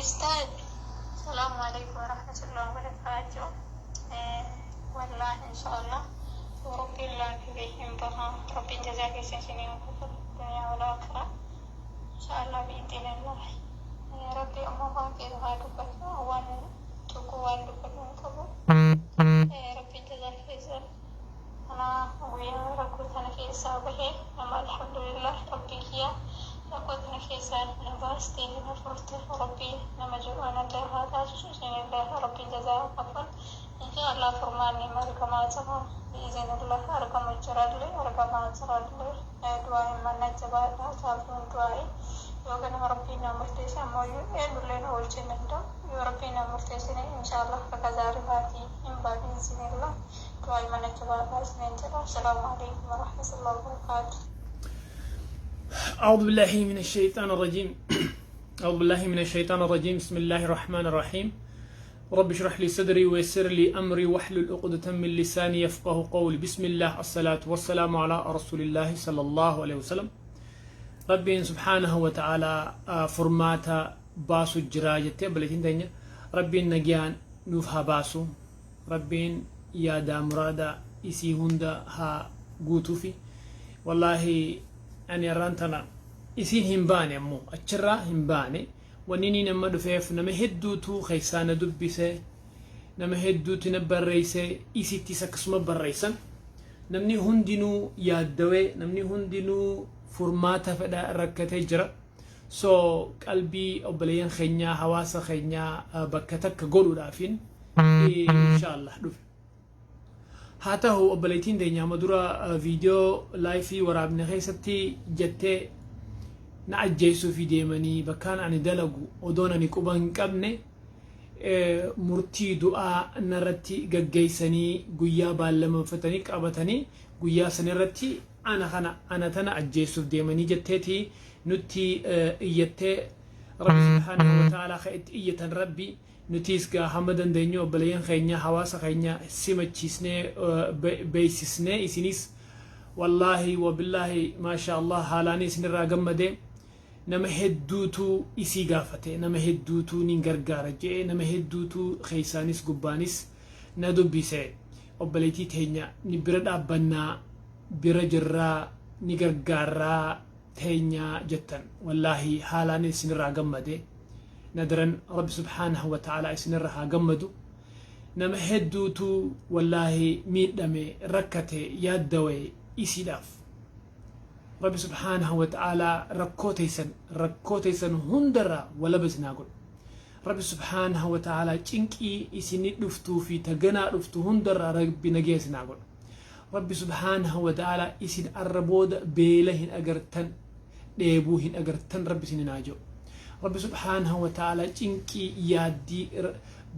أستاذ السلام عليكم ورحمة الله وبركاته. والله إن شاء الله وربي الله بهم بها ربي جزاك سنين وكفر الدنيا والآخرة إن شاء الله بإذن الله. يا ربي أمها في هذا البكر وأنا تقوى البكر كبو. ربي جزاك خير. أنا ويا ركوت أنا في إصابة أما الحمد لله ربي كيا ركوت أنا في إصابة أنا باستي أنا فرت ربي لما جوانا ده هذا شيء الله ربي جزاك خير. إن شاء الله فرماني مركما تما بإذن الله أركم الجراد لي أركم الجراد لي دعاء من الجبال لا تعرفون دعاء يوغن ربنا مرتسى ما يدلنا والجنة يا ربنا مرتسى إن شاء الله كذار هاتي إن بعد بإذن الله دعاء من الجبال بإذن الله. السلام عليكم ورحمة الله وبركاته. أعوذ بالله من الشيطان الرجيم. أعوذ بالله من الشيطان الرجيم. بسم الله الرحمن الرحيم. رب اشرح لي صدري ويسر لي أمري واحلل عقدة من لساني يفقه قولي. بسم الله الصلاة والسلام على رسول الله صلى الله عليه وسلم. ربي سبحانه وتعالى فرماتا باسو الجراجة بلتين دنيا ربي نجيان نوفها باسو ربي يادا مرادا إسي هندا ها قوتو في والله أنا رانتنا إسين همباني أمو أتشرا همباني ونيني نما دفيف نما هدوتو خيسانا دبسي نما هدوتو نبريسي إسي تساكسما بريسا نمني هندينو يادوي نمني هندينو فرماتا فدا ركتي جرا سو قلبي أبليان خينيا حواسا خينيا بكتك قولو دافين إن شاء الله دوف هاتا هو أبليتين دينيا مدورا فيديو لايفي ورابن خيستي جتة نعجيسو في ديماني بكان عن دلقو ودونا نكوبان قبني مرتي دعاء نرتي قجيسني قويا بالما فتني قبتني قويا سنرتي أنا تنا عجيسو في ديماني جتتي نتي إيتي ربي سبحانه وتعالى خيت إية ربي نتيسكا حمدن دينيو بليان خينيا حواسا خينيا سيما تشيسني بيسسني إسينيس والله وبالله ما شاء الله حالاني سنرا قمدي نما هدوتو إسي غافته نما هدوتو نينغرغار جي نما هدوتو خيسانيس قبانيس ندو بيسي وبليتي تهنيا نبرد أبنا برجرا نيغرغارا تهنيا جتن والله حالاني سنرا قمدي ندرن رب سبحانه وتعالى سنرها قمدو نما هدوتو والله ميدمي ركته يادوي إسي داف رب سبحانه وتعالى ركوتيسن هندرا ولا بزناقل رب سبحانه وتعالى چنكي إسيني دفتو في تغنى دفتو هندرا ربي نجيس ناقل رب سبحانه وتعالى إسين الربود بيلهن أغرتن ديبوهن أغرتن رب سين ناجو رب سبحانه وتعالى چنكي يادي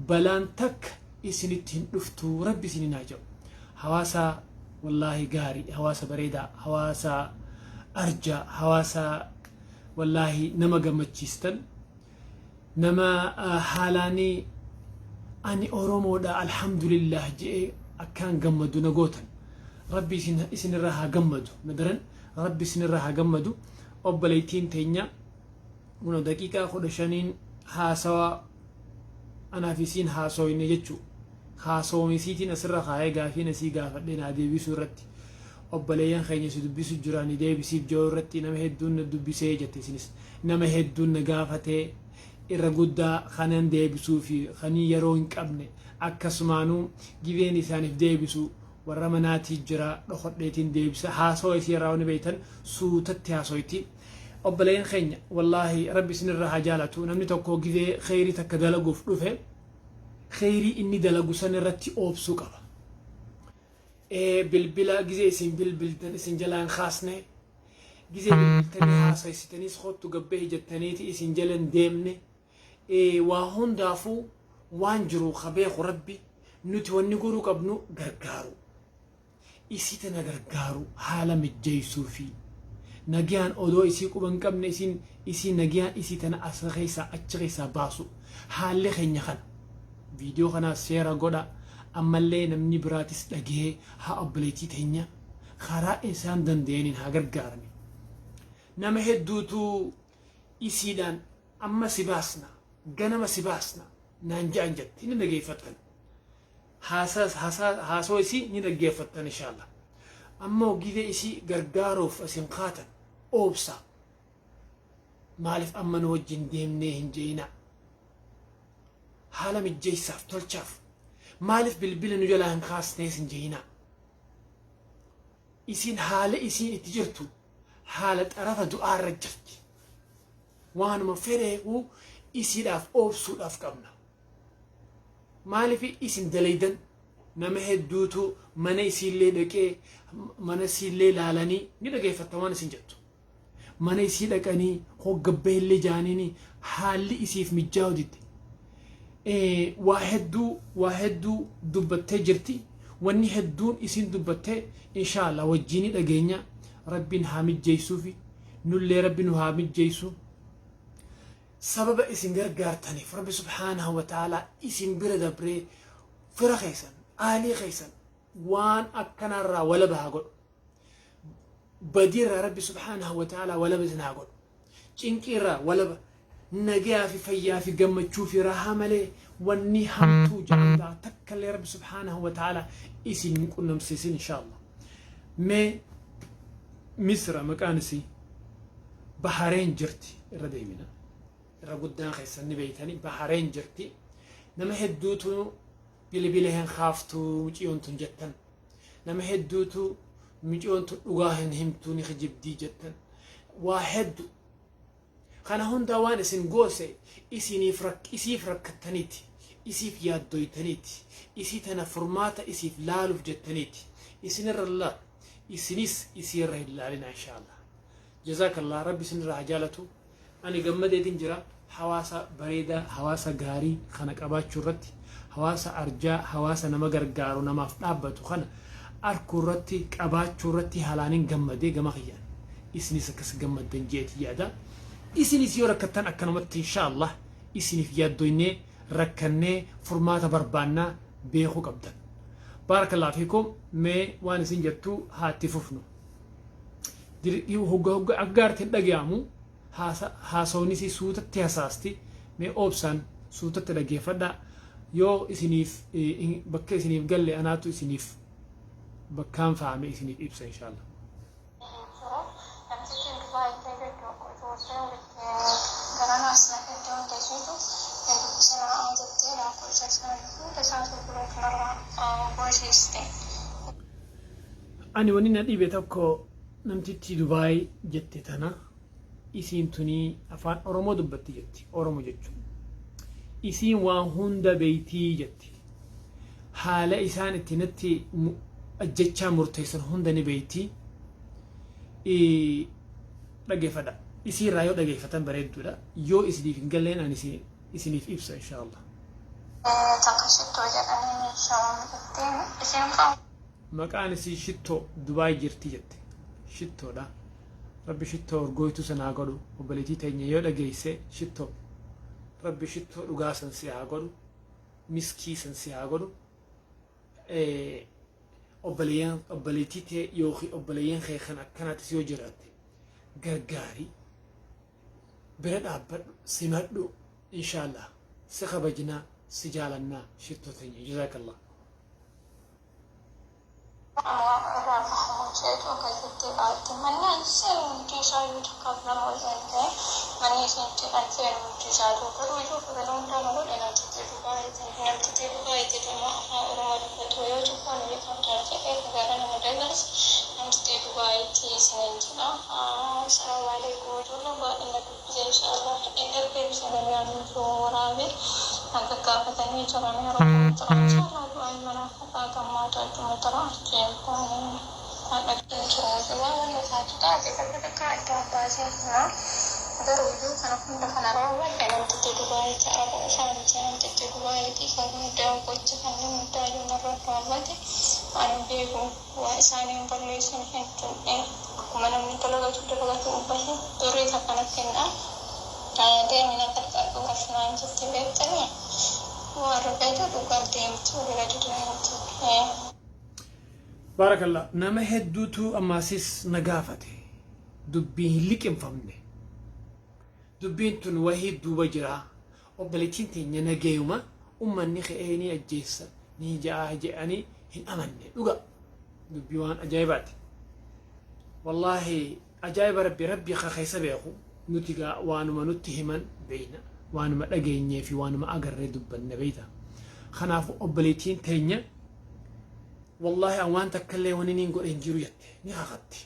بلان تك إسينتين دفتو رب سين ناجو حواسا والله غاري حواسا بريدا حواسا أرجع حواسا والله نما قمتشيستن نما حالاني أني أورومو دا الحمد لله جئ أكان قمدو نقوتن ربي سن الرها قمدو ندرن ربي سن الرها قمدو أبليتين تينيا منو دقيقة خدشانين حاسوا أنا في سين حاسوا ينجتشو حاسوا ميسيتين أسرها خاية غافي نسي غافة لنا دي بسورتي أبليان خيني سدبيسو جراني دي بسيب جورتي نما هدون ندبسي جتي سنس نما هدون نغافته إرغودا خانن دي بسو في خاني يروين قبني أكسمانو جيفيني ثاني دي بسو ورمناتي جرا دخط ديتين دي بس حاسو يسيراوني بيتن سوتتي حاسويتي أبليان خيني والله ربي سنرها جالتو نمني توكو جيفي خيري تكدلقو فلوفه خيري إني دلقو سنرتي أوبسو قبا بالبلا جزء سين بالبل سين جلان خاصنة جزء بالتاني خاصة ستانيس خطو قبه جتانيتي سين جلان ديمنة وهون دافو وانجرو خبيخ ربي نتواني قولو قبنو غرغارو إسيتنا غرغارو حالا مجيسو في نجيان أودو إسيكو بنقبنا إسي نجيان إسيتنا أسغيسا أتشغيسا باسو حالي خيني خنا فيديو خنا سيرا قودا أما اللي نمني براتس لقيه ها أبليتي تهنيا خراء إنسان دندينين ها غرغارني نما هدوتو إسيدان أما سباسنا ganama si baasna naan ja'an jetti ni dhaggeeffattan haasoo isii ni dhaggeeffattan inshaallah ammoo gidee isii gargaaruuf asin kaatan oobsa maaliif amma nu wajjin deemnee hin jeeyina haala mijjeessaaf tolchaaf maaliif bilbila nu jalaa hin kaasnees hin jeeyina isin haala isiin itti jirtu haala xarafa du'aarra jirti waanuma fedhee'uu isiidhaaf oobsuudhaaf qabna maaliif isin dalaydan nama hedduutu mana isiillee dhaqee mana isiillee laalanii ni dhaggeeffatta waan isin jettu mana isii dhaqanii hoggabbeellee jaaniini haalli isiif mijjaa'u didde waa hedduu dubbattee jirti wanni hedduun isin dubbattee inshaallah wajjini dhageenya rabbiin haa mijjeessuufi nullee rabbi nu haa mijjeessu sababa isin gargaartaniif rabbi subhaanahu wa ta'ala isin bira dabree fira keessan aalii keessan waan akkanarraa walaba haa godhu badiirraa rabbi subhaanahu wa ta'ala walaba isin haa godhu cinqiirraa walaba nagayaa fi fayyaa fi gammachuu fi raahaa malee wanni hamtuu jaaltaa takkallee rabbi subhaanahu wa ta'ala isin qunnamsiisin inshaallah mee misra maqaan isii bahareen jirti irra deemina irra guddaan keessan ni beeytanii bahareen jirti nama hedduutu bilbila hin kaaftu muciyoon tun jettan nama hedduutu muciyoon tun dhugaa hin himtu ni kijibdii jettan waa heddu kana hunda waan isin goose isiif rakkattaniiti isiif yaaddoytaniiti isii tana furmaata isiif laaluuf jettaniiti isinirra laa isinis isirra hin laalina inshaallah jazakallah rabbi isinirra haa jaalatu ani gammadeetin jira hawaasa bareedaa hawaasa gaarii kana qabaachuu irratti hawaasa arjaa hawaasa nama gargaaru namaaf dhaabbatu kana arkuu irratti qabaachuu irratti halaanin gammadee gama kiyyaan isinis akkas gammaddan jeeti yaada isinis yoo rakkattan akkanumatti inshaallah isiniif yaaddoynee rakkannee furmaata barbaannaa beekuu qabdan baarakallahu fiikum mee waan isin jettu haatti fufnu hogga aggaartiin dhaga'amu haasawnisii suutatti hasaasti mee oobsaan suutatti dhaggeeffadha yoo isiniif bakka isiniif galle anaatu isiniif bakkaan faame isiniif ibsa inshaallah ani wani na dhibe tokko namtitti Dubaay jette tana isiin tunii afaan Oromoo dubbatti jetti Oromoo jechuun isiin waan hunda beeytii jetti haala isaan itti natti ajjechaa murteessan hunda ni beeytii dhaggeeffadha isiirraa yoo dhaggeeffatan bareedduudha yoo isiniif hin galleen ani isiniif ibsa inshaallah maqaan isii shittoo Dubaay jirti jette shittoodha rabbi shittoo urgooytu sanaa godhu obboleettii teenya yoo dhageesse shittoo rabbi shittoo dhugaa san si haa godhu miskii san si haa godhu obboleettii tee yookiin obboleeyyan kee kan akkanaatis yoo jiraatte gargaarii bira dhaabbadhu simadhu inshaallah si kabajnaa si jaalannaa shittoo teenya jazakallah Barakallah nama hedduutu ammaasis nagaafate dubbiin liqinfamne dubbiin tun wahii duuba jira obboleettiin teenya nagayuma ummanni ka'eenii ajjeessa ni ja'a je'anii hin amanne dhuga dubbii waan ajaa'ibaati wallaahi ajaa'iba rabbi keessa beeku nuti gaa waanuma nutti himan beeyna waanuma dhageenyee fi waanuma agarree dubbanne beeyta kanaaf obboleettiin teenya wallaahi an waan takkallee wani niin godhe hin jiru jette ni kakatti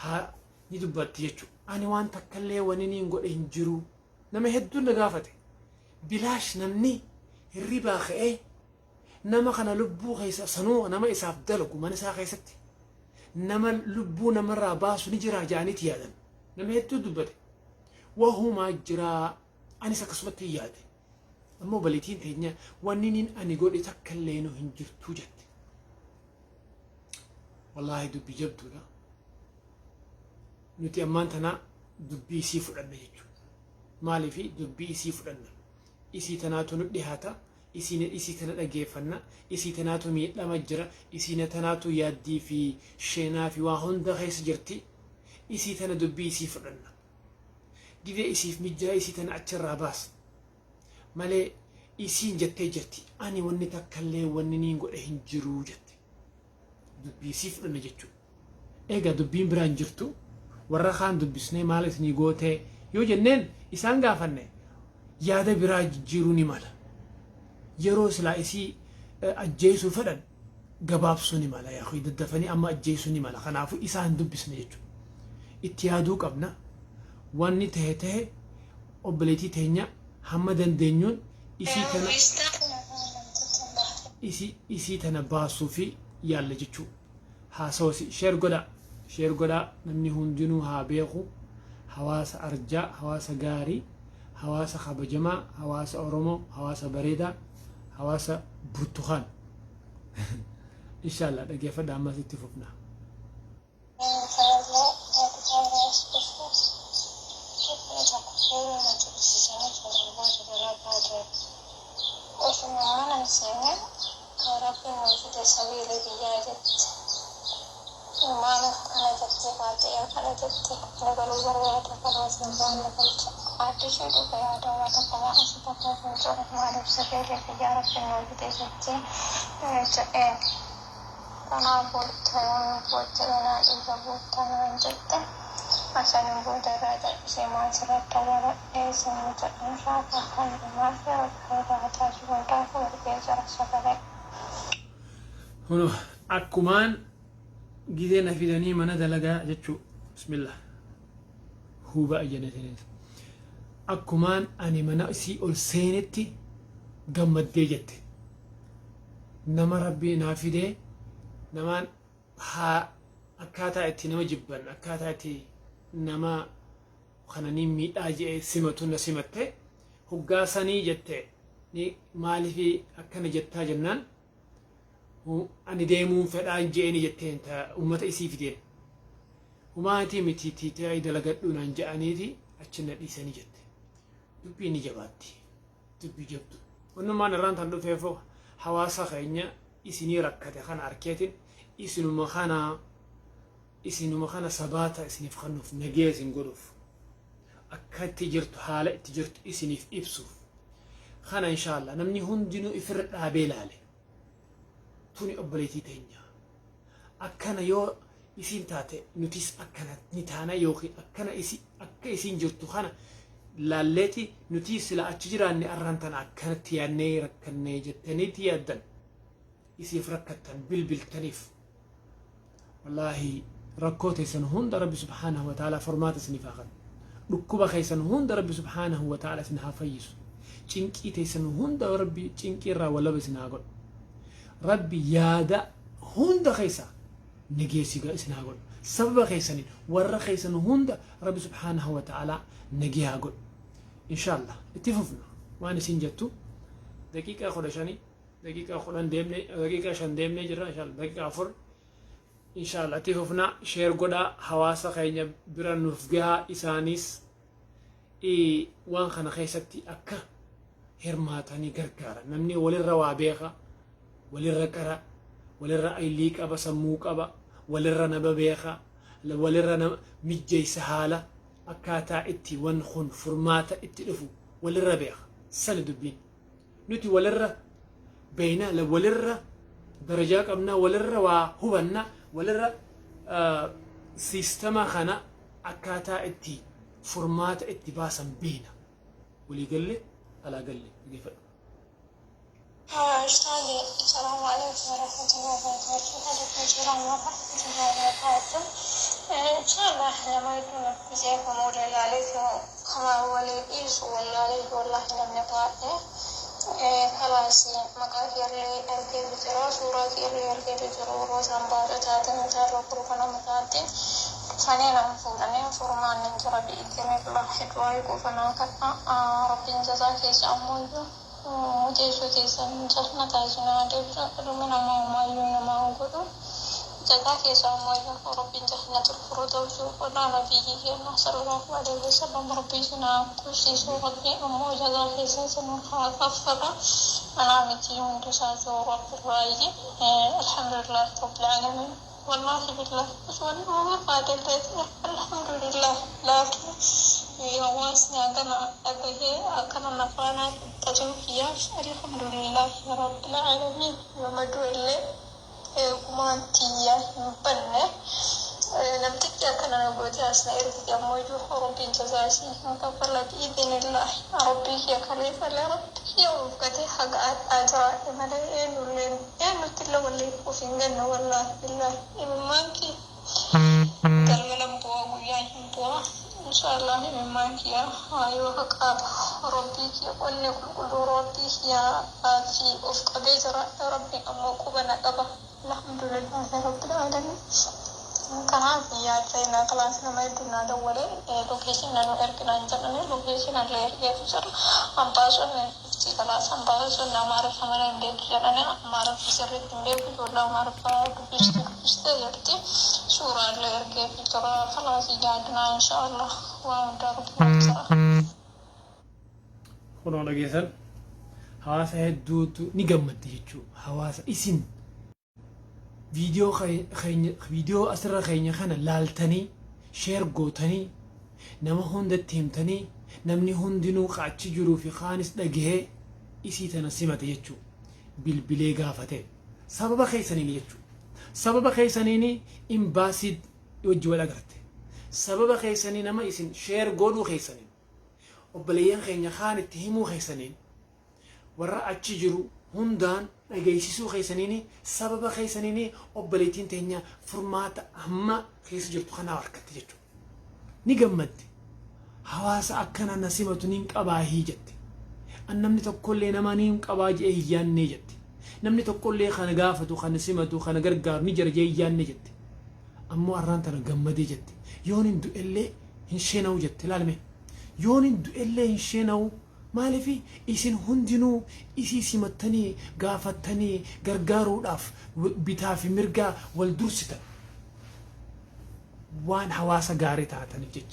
haa ni dubbatti jechu ani waan takkallee wani niin godhe hin jiru nama hedduun na gaafate bilaash namni hirribaa ka'ee nama kana lubbuu keessa sanuu nama isaaf dalagu mana isaa keessatti nama lubbuu namarraa baasu ni jira jaaniiti yaadan nama hedduu dubbate wahumaa jiraa anis akkasumatti yaade ammoo obboleettiin teenya wanni niin ani godhe takkallee nu hin jirtu jette wallaahi dubbii jabduudha nuti ammaan tana dubbii isii fudhanna jechuudha maaliifi dubbii isii fudhanna isii tanaatu nu dhihaata isii tana dhageeffanna isii tanaatu miidhama jira isii tanaatu yaaddii fi sheenaa fi waa hunda keessa jirti isii tana dubbii isii fudhanna gidee isiif mijjaa isii tana achirraa baas malee isiin jettee jirti ani wanni takkallee wanni niin godhe hin jiruu jette dubbii isii fudhanna jechuudha eega dubbiin biraan jirtu warra kaan dubbisnee maal isinii gootee yoo jenneen isaan gaafanne yaada biraa jijjiiruu ni mala yeroo silaa isii ajjeesuu fedhan gabaabsuu ni mala yaa daddafanii amma ajjeesuu ni mala kanaafuu isaan dubbisne jechuudha itti yaaduu qabna wanni tahe obboleettii teenya hamma dandeenyuun isii tana baasuu fi yaalla jechuudha haasawasi sheer godhaa namni hundinuu haa beeku hawaasa arjaa hawaasa gaarii hawaasa kabajamaa hawaasa oromoo hawaasa bareedaa hawaasa burtukaan inshallah dhageeffadha ammas itti fufna هنا أكمان جدينا في دنيا من هذا لقى جتشو بسم الله هو بقى جنتين أكمان أني مناسي ألسينتي جمد ديجت نما ربي نافده نما ها أكاتا أتي نما جبان أكاتا أتي نما خناني ميت أجي سمتون سمته هو قاسني جته ني مالي في أكنا جتا جنان أني ديمون فدان جيني جتين تا أمة إسي فدين وما أنتي متي تاي دلقت لنا جانيتي أتشنا إساني جت دبي نجباتي دبي جبتو ونما نران تندو فيفو حواسا خينيا إسيني ركته خان أركيتين إسينو مخانا سباتا إسيني فخنو في نجيز نقولوف أكاد تجرت حالة تجرت إسيني في إبسوف خانا إن شاء الله نمني هندنو إفرد عبيل عليه توني أبليتي تينيا أكنا يو إسين تاتي نتيس أكنا نتانا يوخي أكنا إسين جرتو خانا لالتي نتيس لا أتجراني أرانتان أكنا تياني ركني جتني تيادن إسي فركتن بلبل تنيف والله ركوتي سنهون ربي سبحانه وتعالى فرمات سنفاقا ركوبا خيسن هون ربي سبحانه وتعالى سنها فيس چنكي تيسن هون ربي چنكي را ولا بسنها ربي يادا هون خيسا نجيسي سنها قول سبب خيسنين ور خيسن هون ربي سبحانه وتعالى نجيها قول إن شاء الله اتفقنا وأنا سنجتو دقيقة خلشاني دقيقة خلان ديمني دقيقة شان ديمني جرا إن شاء الله دقيقة أفر إن شاء الله اتفقنا شير قدا حواسا خينيا برا نفقها إسانيس وان خنا خيستي أكا هرماتاني قرقارا نمني وللروا بيخا وللركرا وللرأي ليك أبا سموك أبا وللر نبا بيخا وللر مجي سهالة أكاتا إتي ونخن فرماتا إتي لفو walirra beeka sani dubbiin nuti walirra beeyna walirra darajaa qabnaa walirra waa hubannaa walirra siistama kana akkaataa itti furmaata itti baasan beena walii galle alaa galle geeffadhu. أستاذي السلام عليكم ورحمة الله وبركاته. عليكم السلام ورحمة الله وبركاته. إن شاء الله لما يكون فيكم موجود عليكم كما هو ليس ولا عليه والله لم يقع خلاص مقاهير لي أركب ترى صورات اللي أركب ترى وروسان بارتات نتارو كروكنا متاتين فنينا مفودني فرمان نجرا بإذن الله حدواي كوفنا كنا رب جزاك يسامو جيسو تيسان جهنا تاجنا دبنا رمنا ما يونا ما وقدو جزاك يسامو رب جهنة الفردوس ولا نبيه صلى الله عليه وسلم ربي جنا كوشي ربي أمو جزاك يسامو خاففا أنا متي من تسازو رب الرأي الحمد لله رب العالمين والله بالله أسواني ما قادر الحمد لله لكن يواسني أنا أبيه أكنا نفانا تجوكيا الحمد لله رب العالمين ومدو اللي كمانتيا مبنى لم تجي أكنا نقول أسنا إرث يموجو ربي جزاسي نكفر بإذن الله ربي يا خليفة لربي يا وفقتي حق أجراء ملايين ولين يعني تلا واللي وفين والله بالله إمامكي كلمة بوا ويا بوا إن شاء الله إمامكي يا أيوة حق ربي يقولني كل ربي يا في أفق بجراء ربي أموكو بنقبة الحمد لله رب العالمين كان يا تينا كلاس نما يدنا دولة لوكيشن نانو إركنا نجنا لوكيشن اللي إركيه تجار أمبازون في كلاس أمبازون نمارا فمرة ندير جرنا أمارا في سرير ندير بجولا أمارا فبيست يرتي سورة اللي إركيه تجار خلاص يجادنا إن شاء الله وندار بمجرا. خلونا نجيسن هواس هدوت نجمد يجو هواس إسن فيديو أسرع خيني خنا لالتني شير قوتني نما هند تيمتني نمني هندنو قاتش جرو في خانس دقيه إسي تنسمت يجو بالبلي قافته سبب خيسنين يجو سبب خيسنيني إم باسد يوجو لقرته سبب خيسنين نما إسن شير قولو خيسنين وبليان خيني خان تهمو خيسنين ورا أتشجرو هندان أجيسيسو خيسنيني سبب خيسنيني أبليتين تهنيا فرمات أهما خيس جرتو خنا وركت جتو نجمد حواس أكنا نسيمة نينك أباهي جت النمني تقول لي نمانيم أباجي إيجان نجت نمني تقول لي خنا قافة خنا سيمة خنا قرقار نجر جيجان نجت أمو أرانتا نجمد جت يونين دو إلي هنشيناو جت لالمي يونين دو إلي هنشيناو مالي في إسن هندنو إسي سمتني قافتني قرقارو داف بتافي مرقا والدرستا وان حواسا قاري تاتني جيج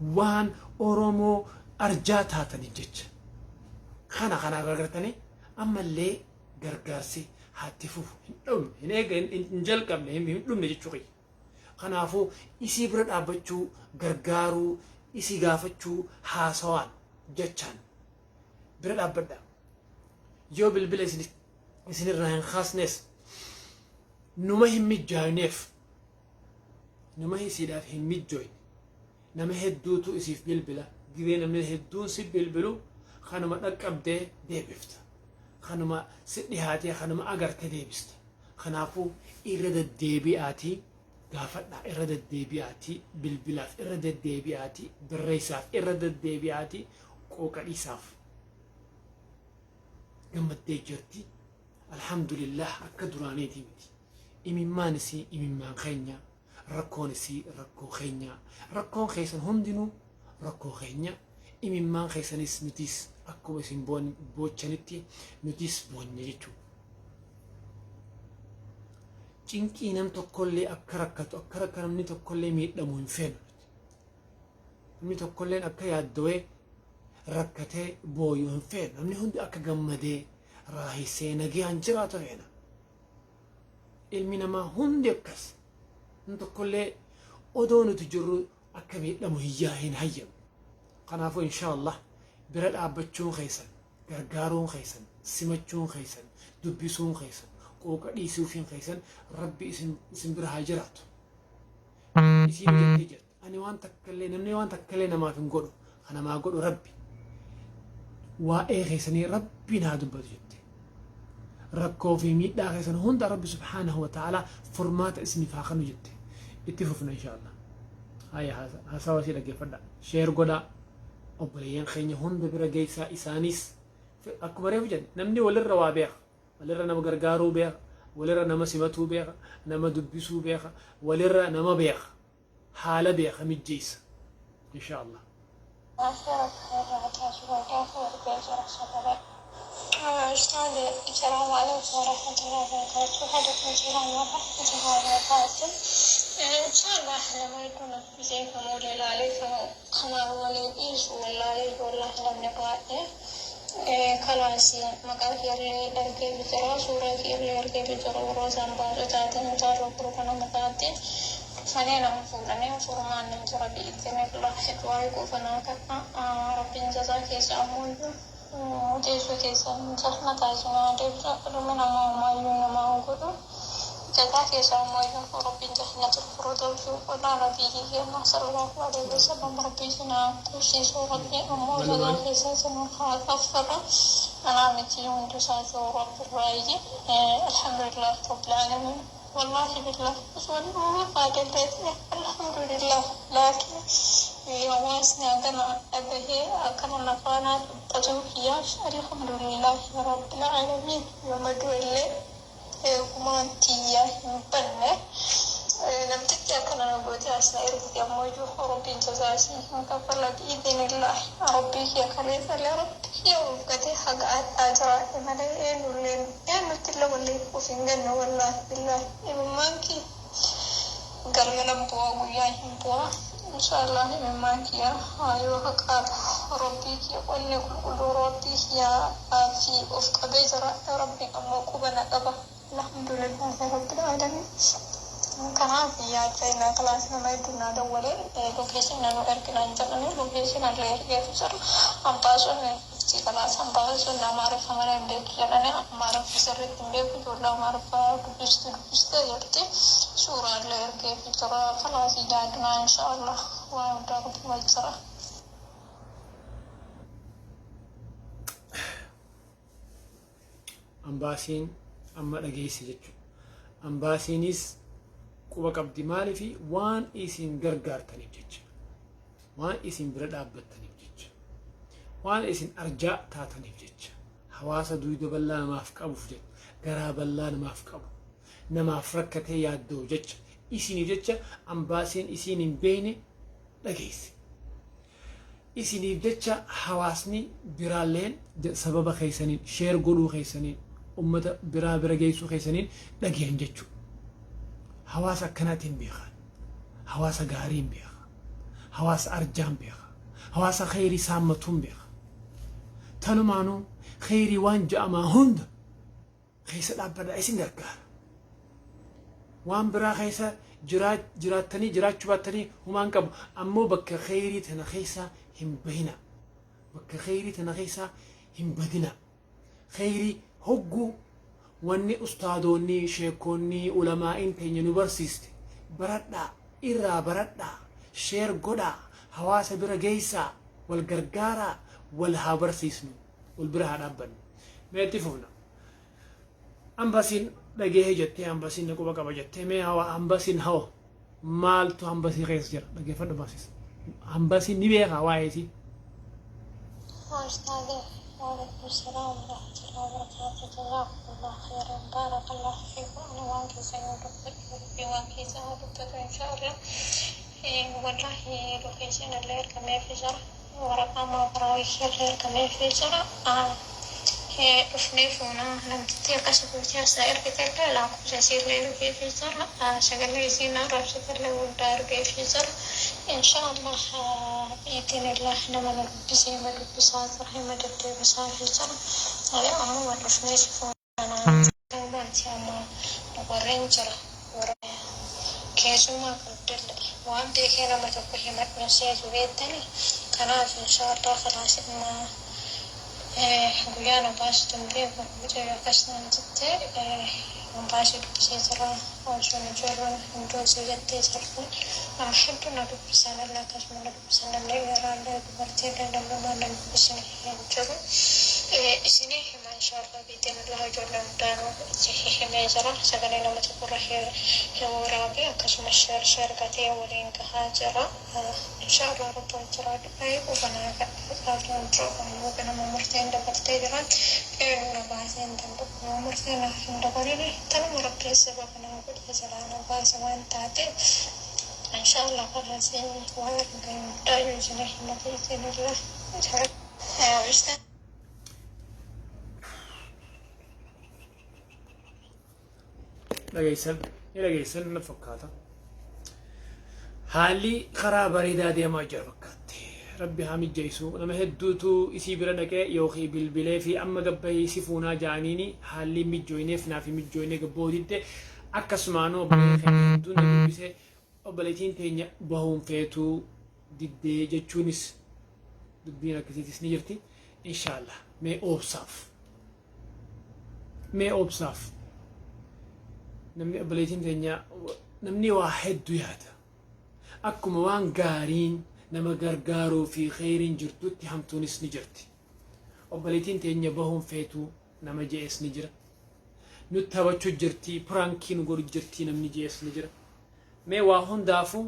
وان أورومو أرجا تاتني جيج خانا قرقرتني أما اللي قرقارسي هاتفوف هناك انجل قبل هم نجيجوغي خنافو إسي برد أبجو قرقارو إسي قافتشو حاسوان جتان برد أبدا جو بالبلا إسن الرهن خاص ناس نما هم متجاونيف نما هي سيدات هم متجوين نما هدوتو إسيف بالبلا جدينا من هدون سيب بالبلو خانما نركب دي بفت خانما سدي هاتي خانما أجرت دي بست خنافو إرد الديبياتي قافتنا إرد الديبياتي بالبلاف إرد الديبياتي بالريساف إرد الديبياتي كوكا إساف قمت دي جرتي الحمد لله أكدراني ديمتي إمي ما نسي إمي ما خينيا ركو نسي ركو خينيا ركو خيسن هندنو ركو خينيا إمي ما خيسن نتيس أكو بسين بوچنتي نتيس بونيجو cinqii nam tokkollee akka rakkatu akka rakka namni tokkollee miidhamu hin feenu namni tokkolleen akka yaaddawee rakkatee booyu hin feenu namni hundi akka gammadee raahisee nagayaan jiraatu feena ilmi namaa hundi akkas namni tokkollee odoo nuti jirru akka miidhamu hin hayyamu kanaafuu inshaa Allah bira dhaabbachuun keessan gargaaruun keessan simachuun keessan dubbisuun keessan qooqa dhiisuufiin keessan rabbi isin bira haa jiraatu isin jettee jirti ani waan takkallee namni waan takkallee namaaf hin godhu kana maa godhu rabbi waa'ee keessanii rabbi naa dubbatu jette rakkoo fi miidhaa keessan hunda rabbi subhaanahu wa ta'ala furmaata isiniif haa kennu jette itti fufna inshaallah haya haasawa si dhaggeeffadha sheer godhaa obboleeyyan keenya hunda bira geessaa isaanis akkuma reefu jedhe namni walirra waa beeka walirra nama gargaaruu beeka walirra nama simatuu beeka nama dubbisuu beeka walirra nama beeka haala beeka mijjeessa inshaallah أستاذ السلام عليكم ورحمة الله وبركاته. حدثنا السلام ورحمة الله وبركاته. إن شاء الله لما يكون زيك مولي عليك كما هو ليس والله لم نقاطع خلاص مقاطع اللي أركي بترى سورة اللي أركي بترى ورزان بارتات نتعرف ركنا مقاطع فنينا مفورنا فرمان نمتر بإذن الله حتواي كوفنا كنا ربنا جزاك يسامون Desu kesan sarna tajuna desu rumena mau mayu mau kudu jaga kesan mau yang Robin jahnya terproduk pada nabi yang sallallahu alaihi wasallam berbisna kursi suratnya mau jaga kesan semua after أنا متيون تساعد رب الرأي الحمد لله رب العالمين والله بالله والله قاعد الحمد لله لكن يواسنا كما أبه كما نقانا تجوهياش الحمد لله رب العالمين يوم دولي كمان تيا يبنى لم تتأكد أن أبوتي أسنائر في أموجه ربي جزاسي مكفر بإذن الله ربي يا خليفة لربي يا وقتي حق أجراء ملايين ولين يا نتلا ولي وفنجن والله بالله إمامكي قال ينبوا ويا ينبوا إن شاء الله إمامكي يا أيوة قال ربي يقولني كل ربي يا في أفق بجراء ربي أموك بنقبة الحمد لله رب العالمين كنا في عنا كلاس ما يدنا دولة لوكيشن أنا أركنا إنجلني لوكيشن على يفسر أم باسون في كلاس أم باسون نمارة فمنا إنجلني أمارة فسر إنجلني كجولا أمارة بست يرتي سورة على يفسر كلاس يجادنا إن شاء الله وأنا بمجرى أمباسين أما رجيس جت أمباسينيس quba qabdi maalifi waan isin gargaartaniif jecha waan isin bira dhaabbattaniif jecha waan isin arjaa taataniif jecha hawaasa duyda bal'aa namaaf qabuuf jecha garaa bal'aa namaaf qabu namaaf rakkatee yaaddoo jecha isiniif jecha ambaasiin isin hin beekne dhageesse isiniif jecha hawaasni biraalleen sababa keessaniin sheer godhuu keessaniin ummata biraa bira geessuu keessaniin dhageen jechuudha hawaasa akkanaatiin beekan hawaasa gaariin beekan hawaasa arjaan beekan hawaasa khayrii saammatuun beekan tanumaanuu khayrii waan ja'amaa hunda keessa dhaabbadhaa isin gargaara waan biraa keessa jiraattanii jiraachuu baattanii humaan qabu ammoo bakka khayrii tana keessa hin bahina bakka khayrii tana keessa hin badina khayrii hogguu wanni ustaadonni sheekonni ulamaa'in teenya nu barsiiste baradhaa irraa baradhaa sheer godhaa hawaasa bira geessaa wal gargaaraa wal haa barsiisnu wal bira haa dhaabbannu meetti fufna ambasiin dhagee jettee ambasiin quba qaba jettee mee hawa ambasiin hawa maaltu ambasii keessa jira dhaggeeffadhu barsiisa ambasiin ni beekaa waa'eetii وعليكم السلام ورحمة الله وبركاته جزاكم الله خيرا بارك الله فيكم أنا وانكي سيدي وانكي سيدي إن شاء الله والله لوكيشن الليل كما في جرى ورقم براويش الليل كما في جرى أفنيفونا لم تتيقى سبوتي سائر كتير لا كوزاسي الليل في جرى شغل يزينا راشد الليل ودار في جرى إن شاء الله بإذن الله لما نلبسي ملبسات رحمة الله بسات الجنة هذا أمو ونفنيش فونا ومانتي أما ورنجر كيسو ما قدر وان ديكي لما تقول همت نسيت ويدني كانت إن شاء الله خلاص إما guyaan baasituun beeku akkasumaan jettee baasitu seesara osoo ijoolleen hundoo jettee jirtu nama hedduu na dubbisan illee akkasuma na dubbisan illee yeraallee dubartii illee namummaa na dubbisan hin jiru. Isinii hima inshallah biitiin Allah ijoolleen hundaanuu himee jira sagalee nama tokkorra waraabee akkasuma shargatee waliin gahaa jira. Inshallah rabbiin jira ufanaa kadhatan jiru nama murteen dabartee jiran eenyuuna baasee hin danda'u murteen hin dabaline tanuma rabbii sababa nama godhee jiraana baase waan taateef inshallah farasiin waan argamu daa'imni isinii hima biitiin Allah jira. dhageysan na fakkaata haalli karaa bareedaa deemaa jira fakkaatti rabbi haa mijjeessu nama hedduutu isii bira dhaqee yookiin bilbilee fi amma gabbahee si fuunaa jaaniini haalli mijjooyneef naaf mijjooynee gabboodidde akkasumaan obboleetiin hedduun na dubbisee obboleetiin teenya bahuun feetuu diddee jechuunis dubbiin akkasiitis ni jirti inshallah mee obsaaf namni obboleetiin teenya namni waa hedduu yaada akkuma waan gaariin nama gargaaruu fi khayriin jirtutti hamtuunis ni jirti obboleetiin teenya bahuun feetuu nama je'es ni jira nutti taphachuu jirti piraankiin godhu jirti namni je'es ni jira mee waa hundaafuu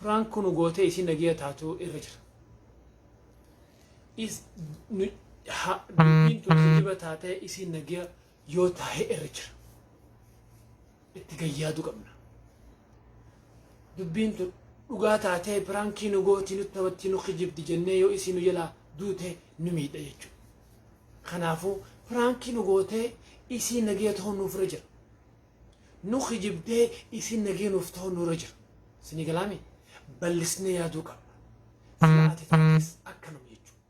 piraankuun gootee isin nagiya taatu irra jira dubbiin tuusiba taatee isin nagiya yoo taa'e irra jira itti gayyaadu qabna dubbiin tun dhugaa taatee piraankiin gooti nutti taphatti nu kijibdi jennee yoo isin jalaa duute nu miidha jechuudha kanaafuu piraankiin gootee isin nagiya ta'uu nuuf irra jira nu kijibdee isin nagiya nuuf ta'uu nuurra jira isin galaami ballisnee yaaduu qabna sila ati taates akkanuma jechuudha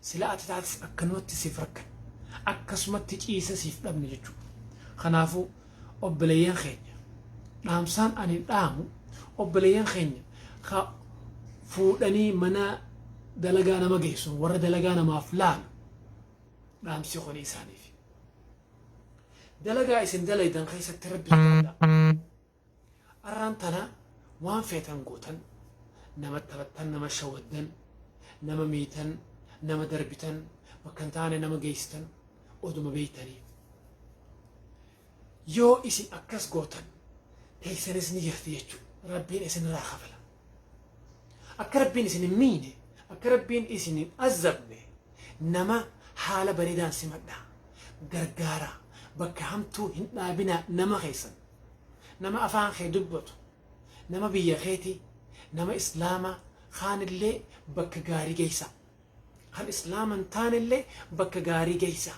sila ati taates akkanumatti siif rakkan akkasumatti ciisa siif dhabne jechuudha kanaafuu obboleeyyan keenya dhaamsaan ani dhaamu obboleeyyan keenya fuudhanii mana dalagaa nama geessu warra dalagaa namaaf laalu dhaamsi kun isaaniif dalagaa isin dalaydan keessatti rabbi sodaadha arraan tana waan feetan gootan nama taphattan nama shawwaddan nama miitan nama darbitan bakka hin taane nama geessitan oduma beeytanii yoo isin akkas gootan teessanis ni jirti jechuudha rabbiin isin irraa kafala akka rabbiin isin hin miine akka rabbiin isin hin azabne nama haala bareedaan simadhaa gargaara bakka hamtuu hin dhaabinaa nama keessan nama afaan kee dubbatu nama biyya keeti nama islaamaa kaanillee bakka gaarii geessa kan islaaman taanillee bakka gaarii geessa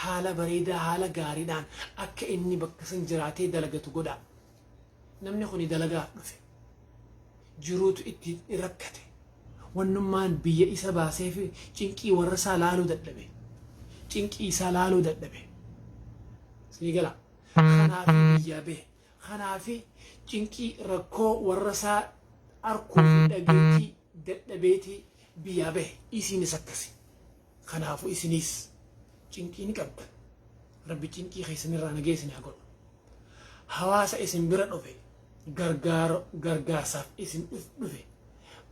haala bareedaa haala gaariidhaan akka inni bakka san jiraatee dalagatu godha namni kuni dalagaa dhufe jiruutu itti rakkate wannummaan biyya isa baasee fi cinqii warra isaa laaluu dadhabe cinqii isaa laaluu dadhabe siigala kanaafi biyya bee kanaafi cinqii rakkoo warra isaa arkuu fi dhageetii dadhabeetii biyya bee isinis akkasi kanaafu isinis cinqii ni qabdan rabbi cinqii keessanirraa nageessin haa godhu hawaasa isin bira dhufe gargaarsaaf isin dhufe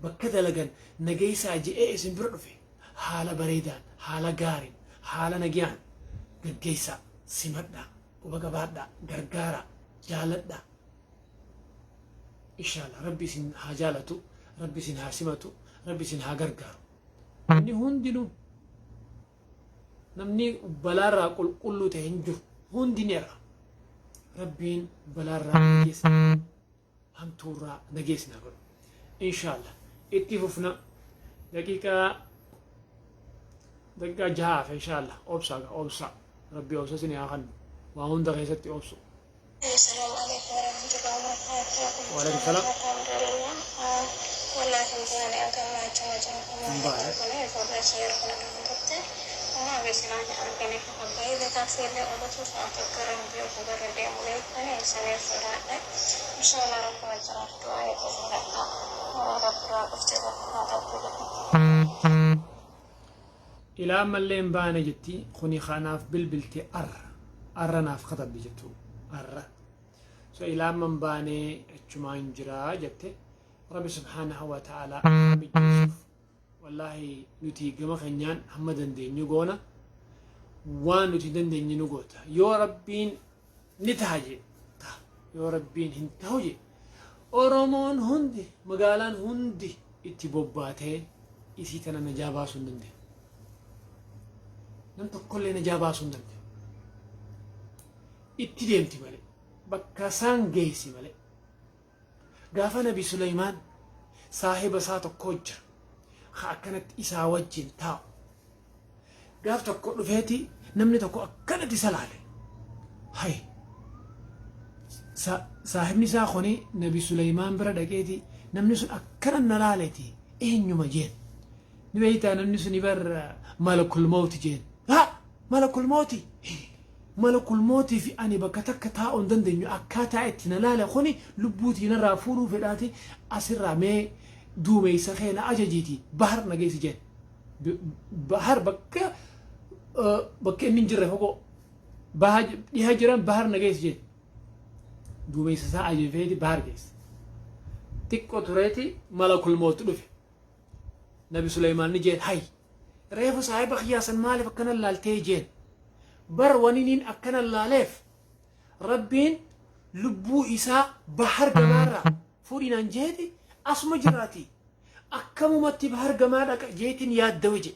bakka dalagan nageessaa je'ee isin bira dhufe haala bareedaan haala gaariin haala nagiyaan gaggeessaa simadhaa quba qabaadhaa gargaaraa jaaladhaa inshallah rabbi isin haa jaalatu rabbi isin haa simatu rabbi isin haa gargaaru inni hundinuu namni balaarraa qulqulluu ta'e hin jiru hundi ni irra rabbiin balaarraa nageessina hamtuurraa nageessina godhu inshallah itti fufna daqiiqaa jahaaf inshallah obsa rabbi obsa isin haa kennu waa hunda keessatti obsu السلام عليكم ورحمة الله وبركاته. وعليكم السلام. والله يعني أكمل جواجنا وما يفضل شيء ربنا نقطة وما بيسمعني أرجعني حبا إذا تفسير لي أبوتو فأفكر إن بيوفر الدين وليك أنا إنسان فرادة إن شاء الله ربنا جرى دعائك وفرادة وربنا أفتح هذا كله إلى ملين بانا جتي خوني خاناف بالبلتي أرناف خطب بجتو سو إلى من باني أجمعين جرا جتي ربي سبحانه وتعالى حمد يوسف والله نتي جمع خنيان محمد دين يقونا وان نتي دين ينقوتا يا ربين نتهاجي يا ربين هنتهوجي أورمون هندي مقالان هندي اتبوباته إسي تنا نجابا سندندي نمت كل نجابا سندندي اتديمتي مالي بكاسان جيسي مالي قاف نبي سليمان صاحب ساتو كوجر خاكنت إسا وجين تاو قاف تكو رفيتي نمني تكو أكنت سلالي هاي صاحبني ساخوني نبي سليمان برا دقيتي نمني سن أكنا نلالتي إنيو مجين نبيتا نمني سن يبر ملك الموت جين ها ملك الموت ملك الموت في أني بكتك تاون دندنيو أكاتا اتنا لالا خوني لبوتي نرى فورو في الاتي أسرع مي دومي سخينا أجاجيتي بحر نجيس جين بحر بكا من جره فوقو يهجران بحر نجيس جين دومي سسا أجيفيتي بحر جيس تكو تريتي ملك الموت دفع نبي سليمان نجين هاي ريفو صاحب خياسا مالي فكنا اللالتي جين بر ونين أكنا اللاليف ربين لبو إساء بحر جمارة فورينا نجيتي أسمى جراتي أكمو متي بحر جمارة جيتين ياد دوجي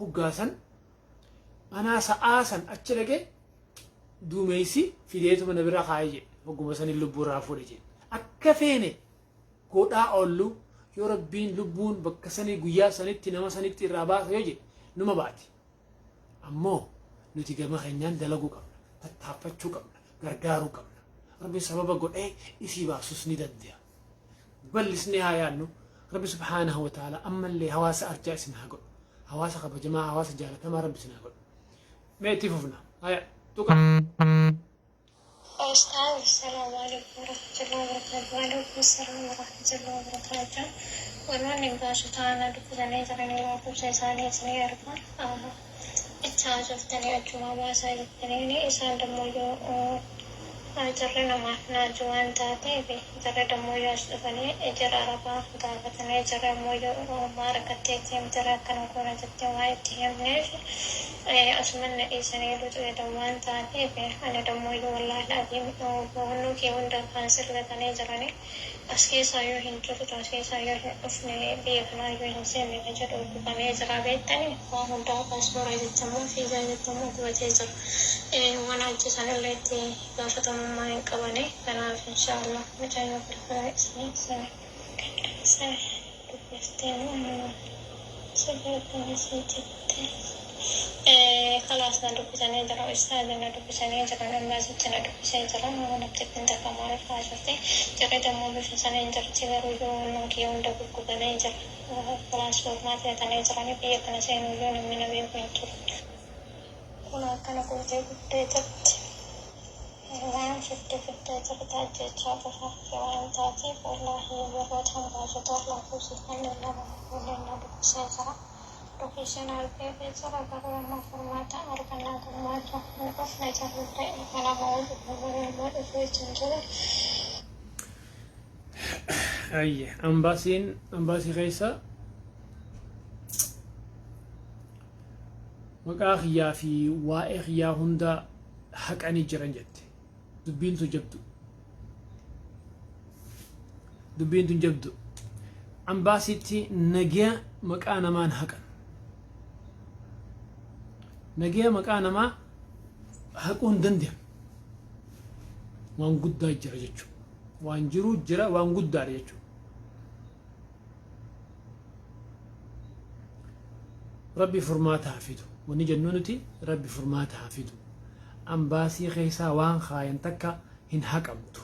هو قاسن أنا سآسن أتشلقي دوميسي في ديتو من نبرا خايجي هو قمسان اللبو رافوري جين أكفيني كودا أولو يو ربين لبون بكساني قويا سانيتي نما سانيتي راباس يوجي نما باتي أمو نتي قام خينيان دلقو قبنا تتحفتشو قبنا غرغارو قبنا ربي سببا قول ايه إسي باسوسني دديا بلسني هايانو ربي سبحانه وتعالى أما اللي هواس أرجع اسمها قول هواس خبا جماعة هواس جالة كما ربي سنها قول ميتي فوفنا هيا توقع أستاذ السلام عليكم ورحمة الله وبركاته. وعليكم السلام ورحمة الله وبركاته. والله نبغى شتانا دكتورني تراني واقف سيساني سنيرفا. اتجاهفتني أجمع واسايدتني إسان دمويو جرنا ما جوان تاتي بي جرى دمويو أشتفني جرى ربا دافتني جرى مويو ماركتي تيم جرى كانوا كونا جتي واي تيم نيش أسمن إساني لوتو دوان تاتي بي أنا دمويو والله العظيم بونو كي وندا فانسر لتاني جراني أسكي سايو هنجرو تاسكي سايو أفني بيكنا يو هنسيني نجر وكباني جرى بيتاني وهندا باسبورا جتمو فيزا جتمو كواتي وانا جسان الليتي غافتم ما ينقبني فنعرف إن شاء الله متى يوفر اسمي سنة خلاص ندوك سنة جرى أستاذ ندوك سنة جرى نمازج ندوك سنة جرى ونبتك بنت كمال فاجرتي جرى دمو بفن سنة جرى تغيرو يون نوكي وندوك كبني جرى خلاص فورمات يتنى جرى نبيك نسين ويون من أبيك وينتر كنا كنا قلت جرت وان شفت جرت جرت وان تاتي والله يروت هم راجت الله فوسيكن لله ولنا بسيطرة لوكيشن البيت جرى برا ما فورمات أركنا كلمات نقفنا جرت أنا موجود بمرة في جنجرة أي أمباسي غيسا مقا خيا في واي خيا هندا حق عني جران جت دبين تجبدو أمباسيتي نجيا مقا نمان حقا نجيا مقا نما حقون دندم وان قد جرى جتشو وان جرو جرى وان قد جتشو ربي فرماتها فيدو ونجنونتي ربي فرماتها فيدو أمباسي غيسا وان خاين تكا هن حقمتو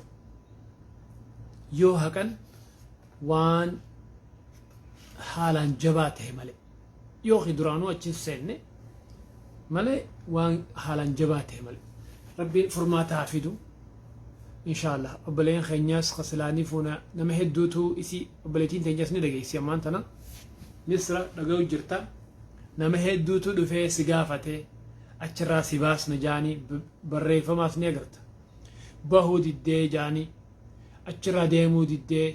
يو حقن وان حالان جباته ملي يو خدرانو أجن سنة ملي وان حالان جباته ملي ربي فرماتها فيدو إن شاء الله أبلين خينياس خسلاني فونا نمهدوتو إسي أبلتين تنجسني دقي إسي أمانتنا مصر دقاو جرتا nama hedduutu dhufee si gaafatee achirraa si baasna jaanii barreeffamaas ni agarta. Bahuu diddee jaanii achirraa deemuu diddee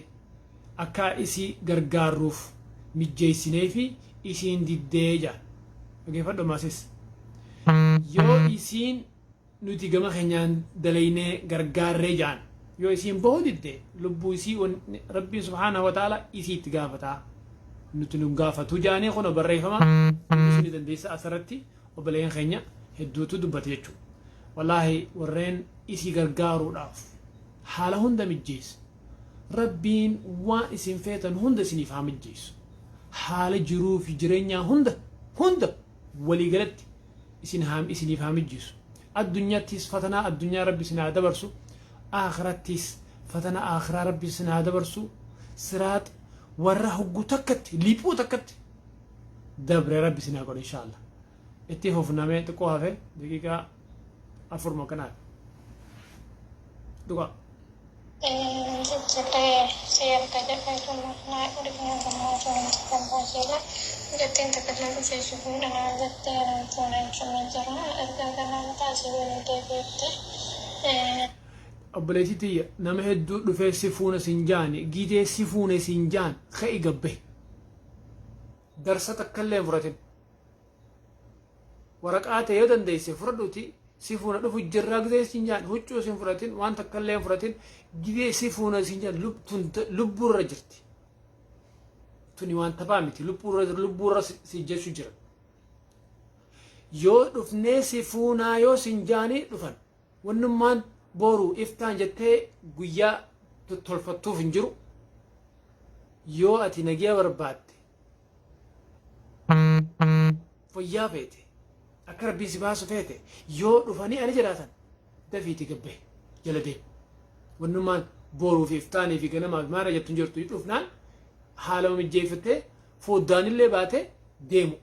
akka isii gargaaruuf mijjeessinee fi isiin diddee jaan. Dhaggeeffadhu maasis. Yoo isiin nuti gama keenyaan dalaynee gargaarree jaan yoo isiin bahuu diddee lubbuu isii rabbiin subhaanahu wa ta'ala isiitti gaafataa. Nuti nu gaafatu jaanii kun barreeffama ni dandeessa asirratti obboleeyyan keenya hedduutu dubbate jechuudha. Wallaahi warreen isii gargaaruudhaaf haala hunda mijjeessu. Rabbiin waan isin feetan hunda isiniif haa mijjeessu. Haala jiruu fi jireenyaa hunda waliigalatti isiniif haa mijjeessu. Addunyaattis fatanaa addunyaa rabbi isin haa dabarsu. Aakhiraattis fatanaa aakhiraa rabbi isin haa dabarsu. Siraaxa warra hoggu takkatti liphuu takkatti dabre rabbi isin haa godhu inshaallah. Itti fufnamee xiqqoo hafe daqiiqaa 4 mokanaa. Dhugaa. Jadi saya tanya itu makna dengan kemajuan Pancasila. Jadi terkenal di Facebook dan ada telepon cuma cara karena Pancasila itu. Obboleettii tiyya nama hedduu dhufee si fuuna siin jaani giidee si fuune siin jaan ka'ii gabbe darsa takkallee hin fudhatin waraqaa ta'e yoo dandeesse fudhadhuuti si fuuna dhufu jirraa gidee siin jaan huccuu siin fudhatin waan takkallee hin fudhatin gidee si fuuna siin jaan lubbuurra jirti tuni waan taphaa miti lubbuurra si jechu jira yoo dhufnee si fuunaa yoo siin jaanii dhufan wannummaan boru iftaan jettee guyyaa tolfattuuf hin jiru yoo ati nagiya barbaadde fayyaa feete akka rabbii si baasu feete yoo dhufanii ani jiraatan dafiiti gabbee jala deemu wannummaan boruu fi iftaanii fi ganamaaf maara jettu hin jirtu dhufnaan haala mijjeeffattee foddaanillee baatee deemu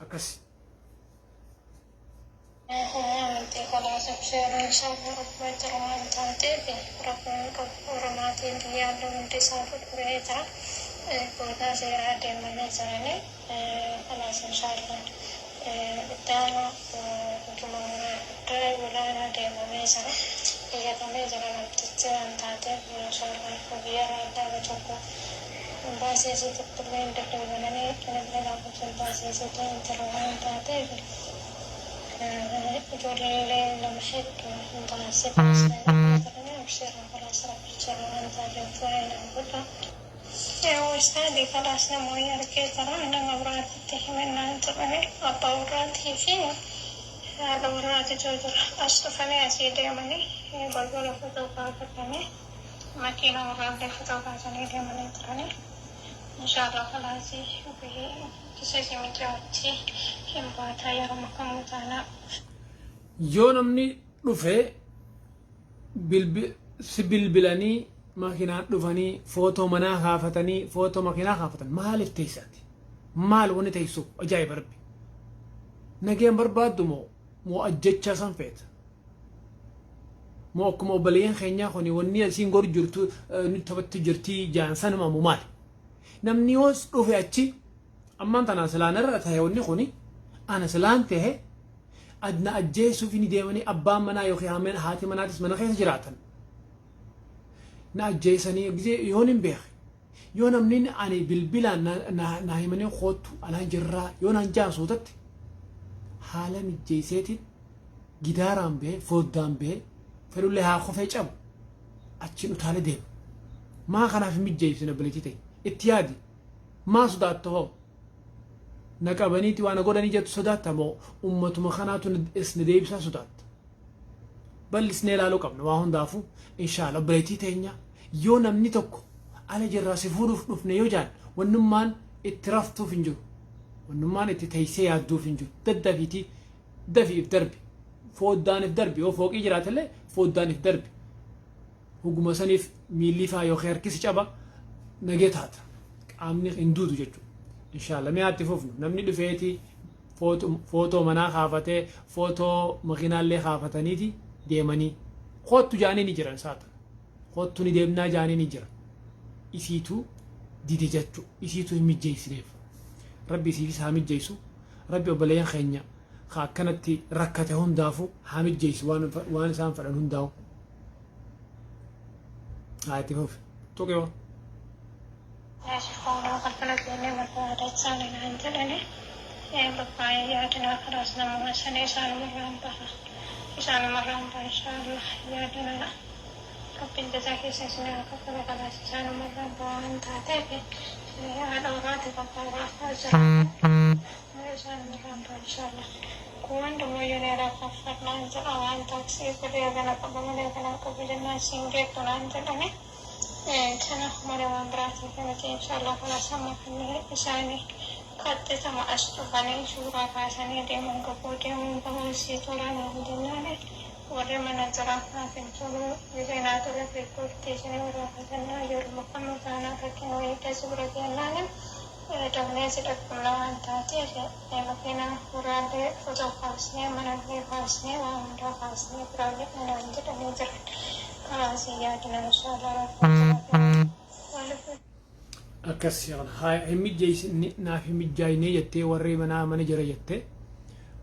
akkasi. Nanti kalau saya sama rumah teruman tante di rumah dia dengan desa berbeda. Kota saya ada mana sana kalau saya dan cuma ada bulan ada mana sana. Ia kami jangan terus tante saya biar ada cukup. Bahasa itu terlalu dekat dengan ini kerana aku bahasa itu teruman tante. Jolly لمحك متناسب مثلا أبشر خلاص أبشر أنت جفاين أقولها وأستاذي خلاص نموي أركي ترى أنا مرات تهمنا أنت مني أطورات فيه هذا مرات جوجر أشتفني أسيدي مني بقول فوتوغرافر مني ماكينة مرات فوتوغرافر مني تراني إن شاء الله خلاص وبه تسيسي متجاوتي هم باتا يوم كم تانا yoo namni dhufee si bilbilanii makiinaan dhufanii footoo manaa kaafatanii footoo makiinaa kaafatan maaliif teessaati maal wanni teessuuf ajaa'iba rabbi nageen barbaaddu moo ajjechaa san feeta moo akkuma obboleeyyan keenyaa kuni wanni asiin gor jirtu nuti taphatti jirtii jaansanuma moo maali namni yoos dhufe achi ammaan tanaan silaanarra ta'e wanni kuni ana silaan ta'e adna ajjeesuuf ni deemanii abbaan manaa yookiin haati manaatis mana keessa jiraatan na ajjeesanii gisee yoon hin beeku yoo namni ani bilbilaan na himanii kootu alaan jirraa yoo naan jaasuutatti haala mijjeeseetiin gidaaraan bee foddaan bee fedhullee haa kofee cabu achiin utaalee deema maa kanaaf mijjeesina bileetii ta'e itti yaadi maa sodaatta hoo naqabaniiti waan godhanii jettu sodaatta moo ummatuma kanaatu isni deebisaa sodaatta bal'isnee ilaaluu qabna waa hundaafuu inshaalla bileetii teenya yoo namni tokko ala jirraa si fuudhuuf dhufne yoo jaan wannummaan itti raftuuf hin jiru wannummaan itti teessee yaadduuf hin jiru daddafiitii dafiif darbi foddaaniif darbi yoo fooqii jiraatallee foddaaniif darbi huguma saniif miillii faa yookiin harkisi caba nagee taata qaamni hin duudu jechuudha inshallah mee atti fufnu namni dhufeeti footoo manaa kaafatee footoo makiinaallee kaafataniiti deemanii kootu jaanii ni jiran saatan kootu ni deemnaa jaanii ni jira isiitu dide jechu isiitu hin mijjeessineef rabbi isiifis haa mijjeessu rabbi obboleeyyan keenya haa akkanatti rakkate hundaafu haa mijjeessu waan isaan fedhan hundaa'u haa itti fufi tuqee waan شوفوا قلبنا بيني مرة رجال عندنا بقايا يادنا خلاص نمو سنة إسان مرة بها إن شاء الله يادنا رب الجزاك يسنسنا كفر خلاص إسان مرة بها أنت تابي على أوراد بقايا أجر إسان مرة بها إن شاء الله كون دمو ينيرا كفرنا أنجل أوان تاكسي كريبنا قبلنا قبلنا سنجيك تنانجلني كنا مرة براتي كانت إن شاء الله فلا سما كنا إساني قد تما أشتغلني شورا كاساني ديمون كفوتي من بمسي طولا نهدناني ورمنا زرافنا في الجلو بزينا طولا في كورتي سني ورافزنا يرمى كما كان فكين ويتسبر ديناني دمني سيدكم أنتاتي مكينا ورالي فضو خاصني من أبلي خاصني وعمدا خاصني برالي من أنجد أنجر akkas yaana naaf himijjaayinee jettee warri manaa mana jira jettee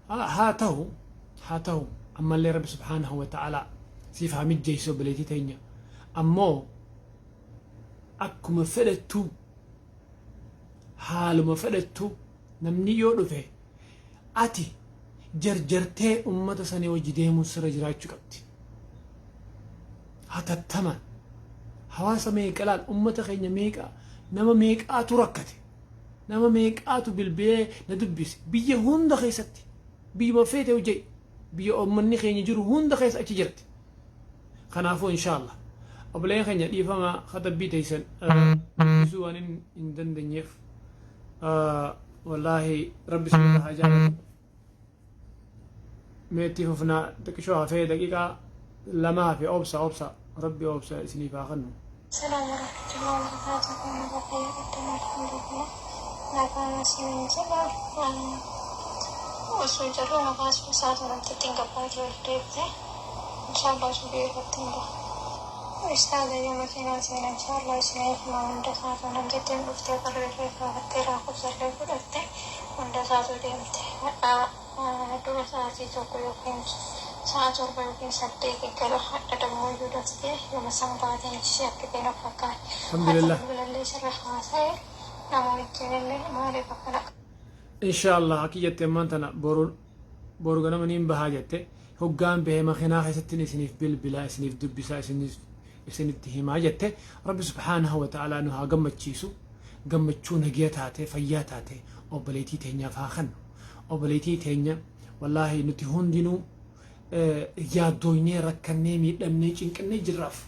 haa ta'u ammallee rabbi subhaanahu wa ta'ala siif haa mijjeessu obboleettii teenya ammoo akkuma fedhattu haaluma fedhattu namni yoo dhufe ati jarjartee ummata sanii wajji deemuun sirra jiraachuu qabdi hatattaman hawaasa meeqalaan ummata keenya meeqaa nama meeqaatu rakkate nama meeqaatu bilbilee na dubbise biyya hunda keessatti biyya feete hojii biyya ummanni keenya jiru hunda keessa achi jirti kanaafuu inshallah obboleeyyan keenya dhiifama katabbii teessan dubbisuu waan hin dandeenyeef wallaahi rabbi sinirra haa jaalatu meetti fufnaa xiqqishoo hafee daqiiqaa lamaa fi obsa ربي وابسا اسني فاخنو السلام ورحمة الله وبركاته أنا بخير جدا الحمد لله نكون مسلمين جدا وسوجروا نقاش بساعة ونمتتين قبائل والدريبتة إن شاء الله سبيل وقتين وإستاذ يوم فينا سينا إن شاء الله سنعيف ما مندسات ونمتتين أفتي قرر فيفا وقتيرا خبزر ليفو أفتي مندسات وديمتي دور ساعتي توقو يقيم saat orba yookiin saddeet eegala hadha dammoo iyyuu daftee yooma san baateen ishee akka keena fakkaate. Alhamdulillah. Alhamdulillah sirra haasa'e nama wajjin illee maaliif akkana. Inshallah akki jettee maantana boru ganama niin bahaa jette hoggaan bahee makiinaa keessatti isiniif bilbilaa isiniif dubbisaa isinitti himaa jette rabbi subhaanahu wa ta'aalaa nu haa gammachiisu gammachuu nagiya taate fayyaa taate obboleettii teenyaaf haa kennu obboleettii teenya wallaahi nuti hundinuu yaaddoynee rakkannee miidhamnee cinqannee jirraaf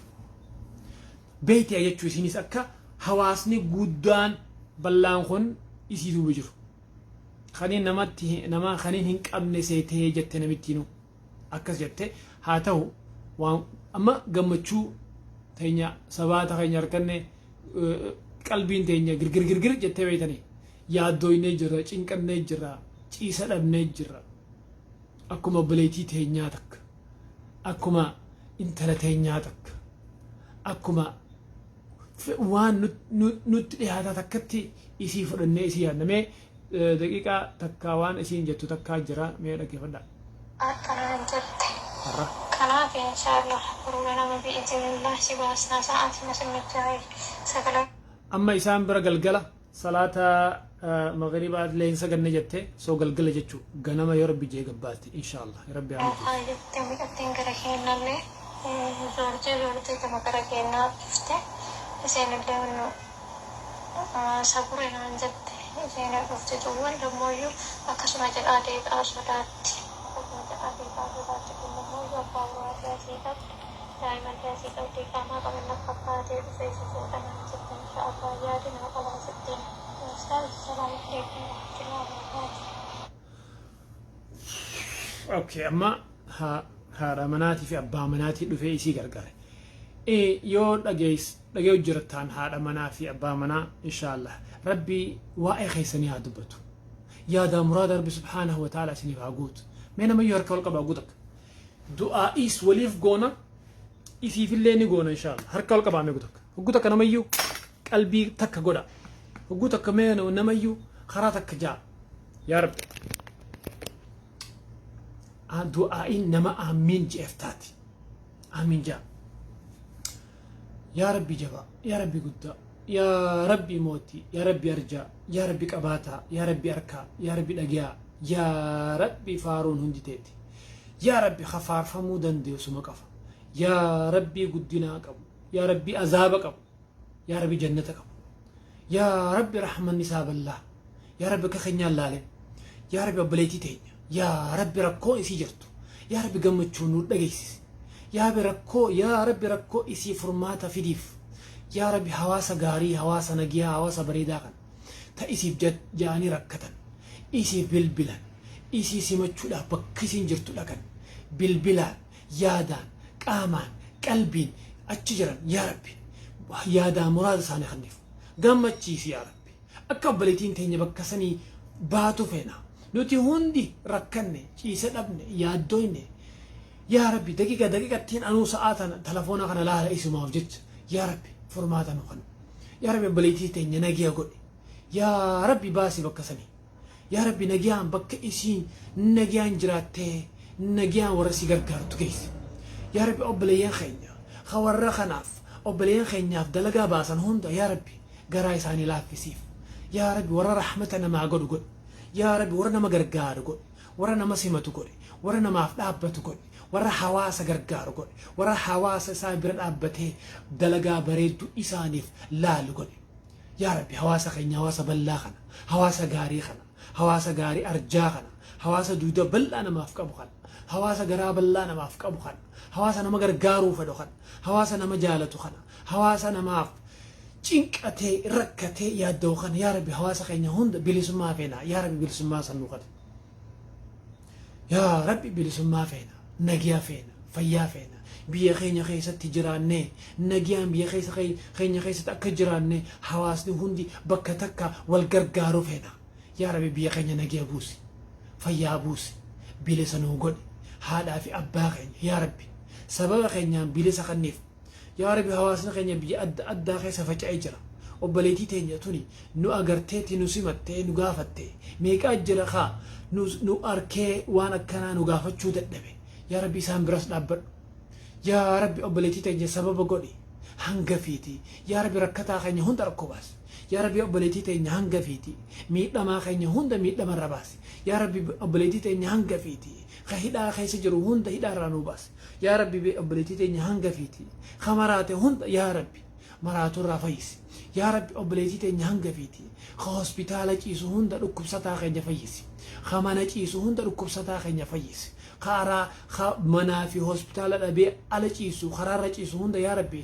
beeytee jechuu isinis akka hawaasni guddaan bal'aan kun isii duuba jiru kaniin nama kaniin hin qabne seetee jette namittiinu akkas jette haa ta'u waan amma gammachuu teenya sabaata keenya harkanne qalbiin teenya girgir jettee beeytanii yaaddoynee jirra cinqannee jirra ciisa dhabnee jirra akkuma obboleettii teenyaa takka akkuma intala teenyaa takka akkuma waan nutti dhiyaataa takkatti isii fudhannee isii yaadnamee daqiiqaa takkaa waan isiin jettu takkaa jira mee dhaggeeffadhaa. Akkanaan jirte. Kanaaf inshaallah furuura nama bi'izinillah si baasnaa sa'aatii masimmichaa'ee sagalee. Amma isaan bira galgala salaata مغربات لين سجن جته سو قلقلة جتشو جنما يا ربي جي قباتي إن شاء الله يا ربي عمي تمي كتين كرهينا لي زورتي تما كرهينا فته زين اللي إنه صبرنا عن جد زين فته جوال لما يو أكسر جل أديك أسودات كل ما يو باور جاسيكات دائما جاسيكات ديكانا قبل نفقات في سوق أنا جد إن شاء الله يا دينا قبل ستين السلام عليكم ورحمة الله وبركاته. أوكي أما هذا مناتي في أبا مناتي دفع إسي غرغر يو دقيو جرتان هذا منا في أبا منا إن شاء الله ربي واعي خيسني هادبتو يا دا مراد ربي سبحانه وتعالى سني فاقوت مينا ما يهرك والقب أقودك دعاء إيس وليف قونا إسي في الليني قونا إن شاء الله هرك والقب عمي قودك أنا ميو قلبي تك قودا وقوتك كمان ونميو خراتك جاء يا رب du'aa'iin nama aamiin jeeftaati aamiin jaa yaa rabbi jabaa yaa rabbi guddaa yaa rabbi mootii yaa rabbi arjaa yaa rabbi qabaataa yaa rabbi harkaa yaa rabbi dhagiyaa yaa rabbi faaruun hundi teeti yaa rabbi hafaarfamuu dandeessu suma qafa yaa rabbi guddinaa qabu yaa rabbi azaaba qabu yaa rabbi jannata qabu yaa rabbi rahman isaa ballaa yaa rabbi akka keenyaan laale yaa rabbi obboleettii teenya yaa rabbi rakkoo isii jirtu yaa rabbi gammachuu nu dhageessisi yaa rabbi rakkoo isii furmaata fidiif yaa rabbi hawaasa gaarii hawaasa nagiyaa hawaasa bareedaa kan ta isiif jaanii rakkatan isiif bilbilan isii simachuudhaaf bakka isiin jirtu dhaqan bilbilaan yaadaan qaamaan qalbiin achi jiran yaa rabbi yaadaan muraada isaanii kanniif gammachiisi yaa rabbi akka obboleettiin teenya bakka sanii baatu feena nuti hundi rakkanne ciise dhabne yaaddoyne yaa rabbi daqiiqattiin anuu sa'aatan telefoona kana laala isumaaf jecha yaa rabbi furmaata nu kan yaa rabbi obboleettii teenya nagiyaa godhe yaa rabbi baasi bakka sanii yaa rabbi nagiyaan bakka isiin nagiyaan jiraattee nagiyaan warra si gargaartu geesse yaa rabbi obboleeyyan keenya warra kanaaf obboleeyyan keenyaaf dalagaa baasan hunda yaa rabbi garaa isaanii laaffisiif yaa rabbi warra rahmata namaa godhu godhe yaa rabbi warra nama gargaaru godhe warra nama simatu godhe warra namaaf dhaabbatu godhe warra hawaasa gargaaru godhe warra hawaasa isaa bira dhaabbatee dalagaa bareeddu isaaniif laalu godhe yaa rabbi hawaasa keenya hawaasa ballaa kana hawaasa gaarii kana hawaasa gaarii arjaa kana hawaasa duuda bal'aa namaaf qabu kana hawaasa garaa bal'aa namaaf qabu kana hawaasa nama gargaaruu fedhu kana hawaasa nama jaalatu kana hawaasa namaaf cinqatee rakkatee yaadda'u kana yaa rabbi hawaasa keenya hunda bilisummaa feena yaa rabbi bilisummaa sannuu qade yaa rabbi bilisummaa feena nagiyaa feena fayyaa feena biyya keenya keessatti jiraannee nagiyaan biyya keenya keessatti akka jiraannee hawaasni hundi bakka takka wal gargaaruu feena yaa rabbi biyya keenya nagiyaa buusi fayyaa buusi bilisa nuu godhe haadhaa fi abbaa keenya yaa rabbi sababa keenyaan bilisa kanniif yaa rabbi hawaasni keenya biyya adda addaa keessa faca'ee jira obboleettii teenya tuni nu agarteeti nu simattee nu gaafattee meeqaa jira kaa nu arkee waan akkanaa nu gaafachuu dadhabe yaa rabbi isaan biras dhaabbadhu yaa rabbi obboleettii teenya sababa godhi hanga fiiti yaa rabbi rakkataa keenya hunda rakkoo baasi yaa rabbi obboleettii teenya hanga fiiti miidhamaa keenya hunda miidhamarra baasi yaa rabbi obboleettii teenya hanga fiiti ka hidhaa keessa jiru hunda hidhaarraa nuu baasi yaa rabbi obboleettii teenya hanga fiiti ka maraate hunda yaa rabbi maraaturraa fayyisi yaa rabbi obboleettii teenya hanga fiiti ka hospitaala ciisu hunda dhukkubsataa keenya fayyisi ka mana ciisu hunda dhukkubsataa keenya fayyisi ka manaa fi hospitaala dhabee ala ciisu karaarra ciisu hunda yaa rabbi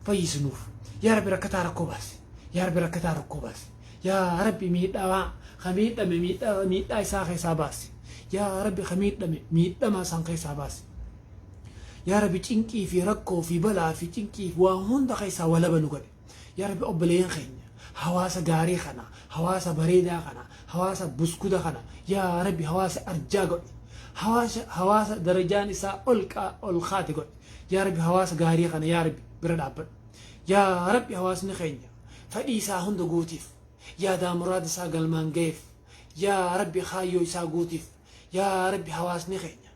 fayyisinuuf yaa rabbi rakkataa rakkoo baasi yaa rabbi rakkataa rakkoo baasi yaa rabbi miidhaa ka miidhame miidhaa isaa keessaa baasi yaa rabbi ka miidhama isaan keessaa baasi yaa rabbi cinqii fi rakkoo fi balaa fi cinqii waa hunda keessaa walaba nu godhe yaa rabbi obboleeyyan keenya hawaasa gaarii kana hawaasa bareedaa kana hawaasa buskuda kana yaa rabbi hawaasa arjaa godhe hawaasa darajaan isaa ol kaate godhe yaa rabbi hawaasa gaarii kana yaa rabbi bira dhaabbadhu yaa rabbi hawaasni keenya fedhii isaa hunda guutiif yaadaa muraada isaa galmaan ga'eef yaa rabbi kaayyoo isaa guutiif yaa rabbi hawaasni keenya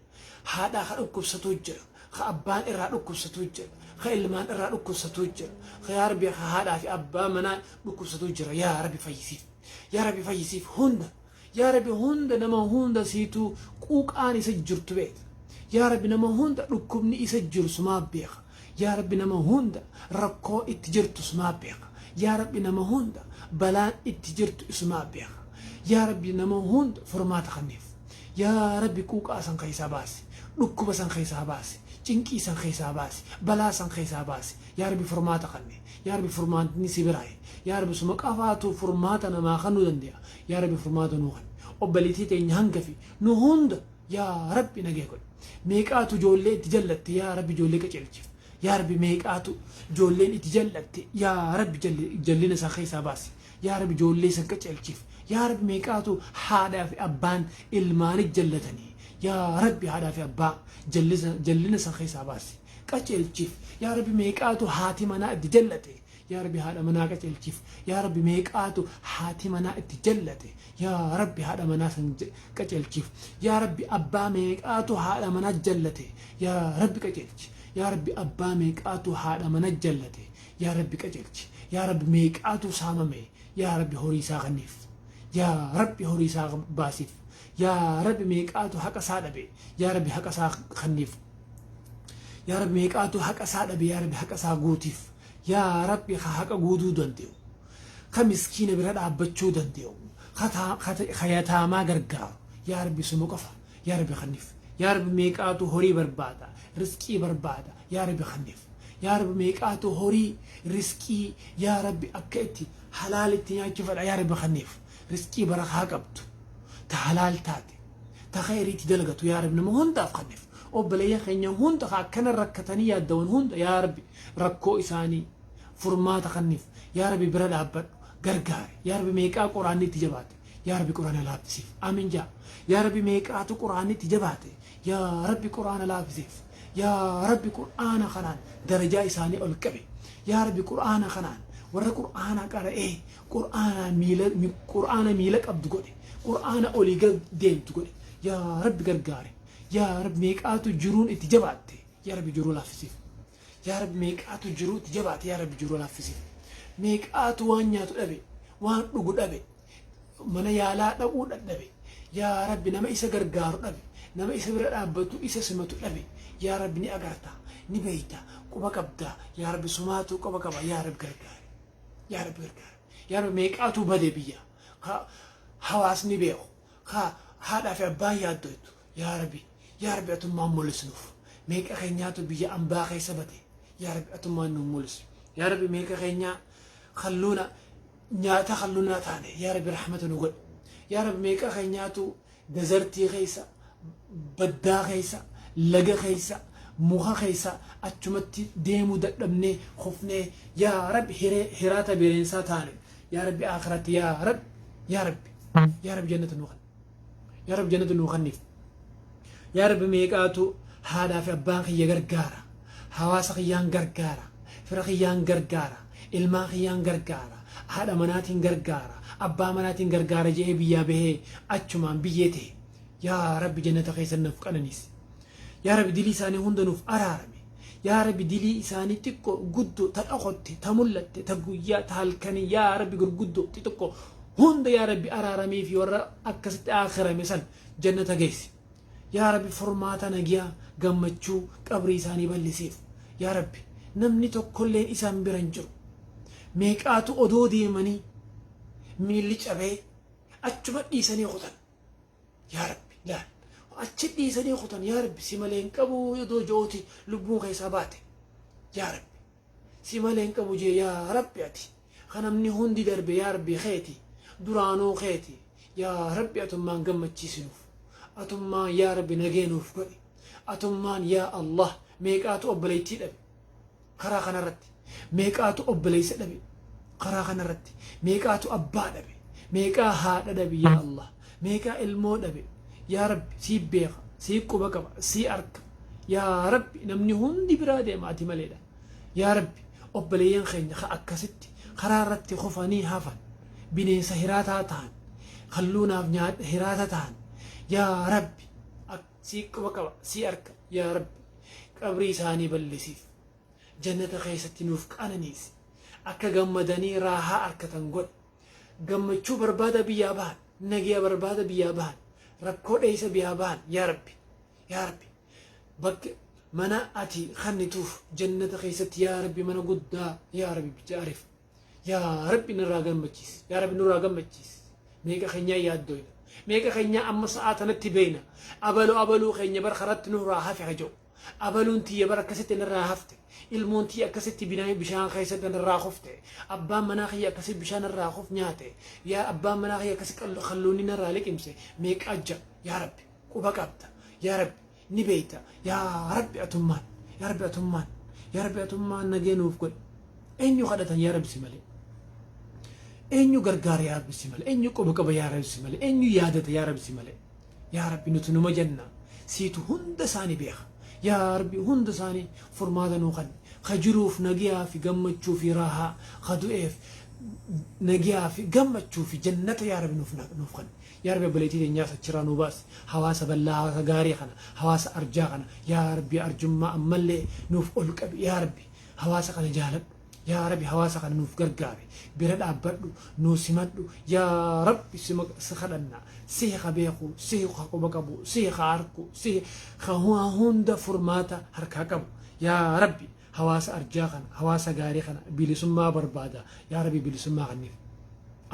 haadhaa ka dhukkubsatuu jira ka abbaan irraa dhukkubsatuu jira ka ilmaan irraa dhukkubsatuu jira ka yaa rabbi ka haadhaa fi abbaa manaa dhukkubsatuu jira yaa rabbi fayyisiif yaa rabbi fayyisiif hunda yaa rabbi hunda nama hunda siituu quuqaan isa jirtu beekta yaa rabbi nama hunda dhukkubni isa jiru sumaa beeka yaa rabbi nama hunda rakkoo itti jirtu sumaa beeka yaa rabbi nama hunda balaan itti jirtu isumaa beeka yaa rabbi nama hunda furmaata kanneef yaa rabbi quuqaa san keessaa baasi dhukkuba san keessaa baasi cinqii san keessaa baasi balaa san keessaa baasi yaa rabbi furmaata kanne yaa rabbi furmaatni si biraaye yaa rabbi suma qafaatu furmaata namaa kannuu danda'a yaa rabbi furmaata nuu kan obboleettii teenya hanga fi nu hunda yaa rabbi nagee godhe meeqaatu ijoollee itti jallatte yaa rabbi ijoollee qaceelchif yaa rabbi meeqaatu ijoolleen itti jallatte yaa rabbi jallina isaa keessaa baasi yaa rabbi ijoollee isa qaceelchif yaa rabbi meeqaatu haadhaa fi abbaan ilmaanit jallatanii yaa rabbi haadhaa fi abbaa jallina isaa keessaa baasi qaceelchif yaa rabbi meeqaatu haati manaa itti jallate يا ربي هذا مناك الكيف يا ربي ميقاتو حاتي منا اتجلته يا ربي هذا منا كجلكيف يا ربي أبا ميقاتو هذا منا جلته يا ربي كجلك يا ربي أبا ميقاتو هذا منا جلته يا ربي كجلك يا ربي ميقاتو ساممي يا ربي هوريسا غنيف يا ربي هوريسا باسيف يا ربي ميقاتو حق سادبي يا ربي حق سا خنيف يا ربي ميقاتو حق سادبي يا ربي حق سا غوتيف يا ربي حق غودو دنديو كمسكين برد عبچو دنديو خياتا ما غرغار يا ربي سموقفا يا ربي خنيف يا ربي ميقاتو هوري بربادا رزقي بربادا يا ربي خنيف يا ربي ميقاتو هوري رزقي يا ربي أكيتي حلالتي يا ربي خنيف رزقي برخا قبطو تحلال تاتي تخيري تدلغتو يا رب نمو هندا أفخنف وبليا خينيا هندا كان ركتني يدون هندا يا ربي ركو إساني فرما تخنف يا ربي برد عبد غرغاري يا ربي ميقا قرآني تجبات يا ربي قرآن لابسيف آمين جا يا ربي ميقا تو قرآني تجبات يا ربي قرآن لابسيف يا ربي قرآن خنان درجة إساني الكبي يا ربي قرآن خنان ورا قرآن قرأ إيه قرآن ميلك أبدو قولي قرآن أوليغا دين تقول يا رب غرغاري يا رب ميقاتو جرون اتجبات يا رب جرون لافسيف يا رب ميقاتو جرون اتجبات يا رب جرون لافسيف ميقاتو وانياتو دبي وان دغو دبي من يالا دغو دبي يا رب نما إسا غرغار دبي نما إسا برابتو إسا سمتو دبي يا رب ني أغرتا ني بيتا قبا قبدا يا رب سماتو قبا قبا يا رب غرغاري يا رب غرغاري يا رب ميقاتو بدي بيا حواسني بيو هذا في أباي يادويتو يا ربي أتما مولس نوف ميك أخينياتو بيا أمباخي سبتي يا ربي أتما نمولس يا ربي ميك أخينيا خلونا نياتا خلونا تاني يا ربي رحمة نقول يا ربي ميك أخينياتو دزرتي خيسا بدا خيسا لغا خيسا موخا خيسا أتشمتي ديمو دقبني خفني يا رب هراتا بيرنسا تاني يا ربي آخرتي يا رب جنة نوخن يا رب جنة نوخنيف يا رب ميقاتو هذا في أبان خيا غرغارا حواس خيان غرغارا فرخيان غرغارا إلما خيان غرغارا هذا مناتين غرغارا أبا مناتين غرغارا جئ بيا به أچمان بيته يا رب جنة خيسن نفقننيس يا رب دلي ساني هندنوف أرارمي يا رب دلي ساني تكو قدو تلأخوت تملت تقويا تهلكني يا رب قدو تتكو هند يا ربي أرارمي في ورا أكست آخر مثلا جنة جيس يا ربي فرماتا نجيا جمتشو قبري ساني بالسيف يا ربي نمني تكلين إسام برنجر ميقاتو أدو ديماني ميليش أبي أتشبت ديساني خطن يا ربي لا أتشبت ديساني خطن يا ربي سيمالين كبو يدو جوتي لبو خيساباتي يا ربي سيمالين كبو جي يا ربي أتي خنمني هندي دربي يا ربي خيتي درانو خيتي يا ربي أتمان قمتشي سنوف أتمان يا ربي نجينوف قولي أتمان يا الله ميقاتو أبليتي لبي خرا خنا رتي ميقاتو أبليس لبي خرا خنا رتي ميقاتو أبا لبي ميقا هذا لبي يا الله ميقا المو لبي يا ربي سي بيخا سي قبقبا سي أركب يا ربي نمني هندي برادي ماتي مليدا يا ربي أبليين خيني خا أكستي خرا رتي خفاني هافن بنيسا هراتا تان خلونا بنيات هراتا تان يا ربي سيك وكبا سي أركب يا ربي قبري ساني باللسيف جنة خيستي نوفك أنا نيسي أكا قمدني راها أركتن قول قمتشو بربادة بيابان نجيا بربادة بيابان ركو ليس بيابان يا ربي بك منا أتي خني توف جنة خيستي يا ربي منا قدا يا ربي بتعرف يا ربي نراغم مجيس يا ربي نراغم مجيس ميكا خنيا يادوينا ميكا خنيا أما ساعات نتبينا أبلو خنيا برخرت نورا هافي حجو أبلو انتي بركست نرا هفته المونتي أكست بناي بشان خيست نرا خفته أبا مناخي أكست بشان نرا خف نياته يا أبا مناخي أكست خلوني نرا لك امسي ميك أجا يا ربي وبقابتا يا ربي نبيتا يا ربي أتمان نجينوف قل أين يخدتا يا رب سمالي أين غرغار يا رب سمالي أين قبقب يا رب سمالي أين يادت يا رب سمالي يا رب نتنو مجنة سيتو هند ساني بيخ يا ربي هند ثاني فرمادا نوخن خجروف نجيا في قمتشو في راها خدوئف نجيا في قمتشو في جنة يا ربي نوفخن يا ربي بليتي الناس تشرانو باس حواس بالله حواس غاري خنا حواس أرجا خنا يا ربي أرجم ما أملي نوف أولك يا ربي حواس خنا جالب يا ربي حواس خنا نوف غرغاري برد أبردو نوسمدو يا ربي سخدنا سيه خبيخو سيه خقبكبو سيه خاركو سيه خهوا هند فرماتا هركاكبو يا ربي حواس أرجا خنا حواس غاري خنا بيلسما بربادا يا ربي بيلسما غنيف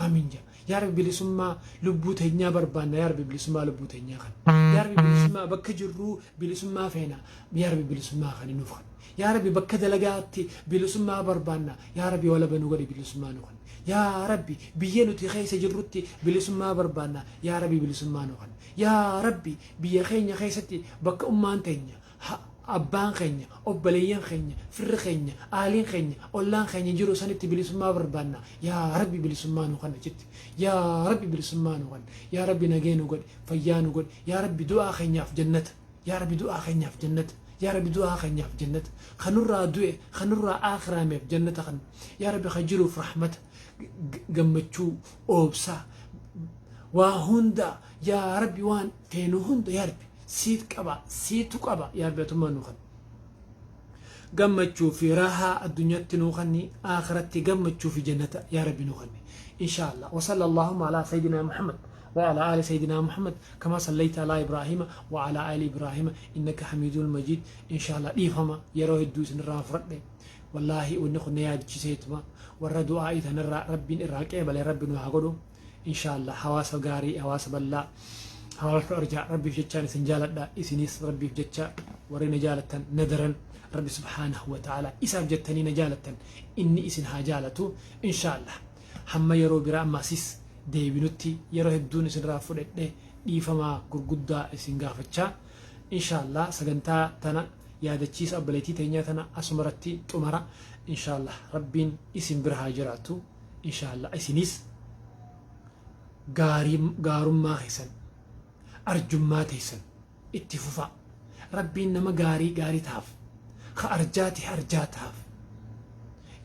آمين جا يا ربي بلسما لبوتينيا بربانا يا ربي بلسما لبوتينيا خن يا ربي بلسما بكجرو بلسما فينا يا ربي بلسما خن نفخن يا ربي بكدلغاتي بلسما بربانا يا ربي ولا بنوغري بلسما نخن يا ربي بينوتي خيس جرتي بلسما بربانا يا ربي بلسما نخن يا ربي بيخينيا خيستي بك امانتينيا أبان خينيا أبليين خينيا فر خينيا آلين خينيا أولان خينيا جرو سنة بلسما بربانا يا ربي بلسما نخن جت يا ربي بلسما نخن يا ربي نجينو قد فيانو قد يا ربي دعاء خينيا في جنة يا ربي دعاء خينيا في جنة يا ربي دعاء خينيا في جنة خنورا دعاء خنورا آخر في جنة خن يا ربي خجلو في رحمة جمتشو أوبسا وهندا يا ربي وان فينو هندا يا ربي سيت كبا سيتو كبا يا ربي تمنو خن جمتشو في راحة الدنيا تنوخني آخرتي جمتشو في جنة يا ربي نوخني إن شاء الله وصلى اللهم على سيدنا محمد وعلى آل سيدنا محمد كما صليت على إبراهيم وعلى آل إبراهيم إنك حميد المجيد إن شاء الله إيفهما يروه الدوس نرى فرد والله ونخو نياد جسيتما وردوا آيثا نرى ربي إراكي بل ربي نوهاقودو إن شاء الله حواس غاري حواس بالله حواس أرجع ربي في جتشان سنجالة دا إسنيس ربي في جتشا وري نجالة ندرا ربي سبحانه وتعالى إساب جتني نجالة إني إسنها جالته إن شاء الله حما يرو برا ماسيس deebinutti yeroo hedduun isinirraa fudhadhe dhiifamaa gurguddaa isin gaafachaa inshallah sagantaa tana yaadachiisa obboleettii teenyaa tana asumarratti xumara inshallah rabbiin isin bira haa jiraatu inshallah isinis gaarummaa keessan arjummaa keessan itti fufa rabbiin nama gaarii taaf ka arjaa taaf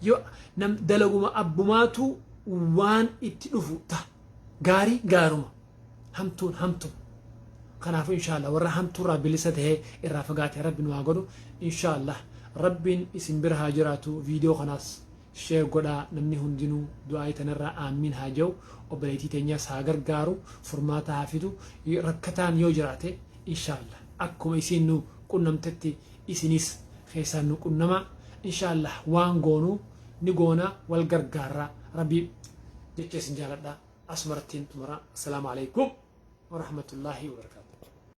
yoo nam dalaguma abbumaatu waan itti dhufu ta gaaruma hamtuun kanaafuu inshallah warra hamtuurraa bilisa tahee irraa fagaatee rabbi nu haa godhu inshallah rabbiin isin bira haa jiraatu viidiyoo kanaas sheer godhaa namni hundinuu du'aa tanarraa aamiin haa jedhu obboleettii teenyaas haa gargaaru furmaata haa fidu rakkataan yoo jiraate inshallah akkuma isin nu qunnamtetti isinis keessaan nu qunnama inshallah waan goonuu ni goona wal gargaarraa ربي جيش سنجالة أسمرتين تمرا السلام عليكم ورحمة الله وبركاته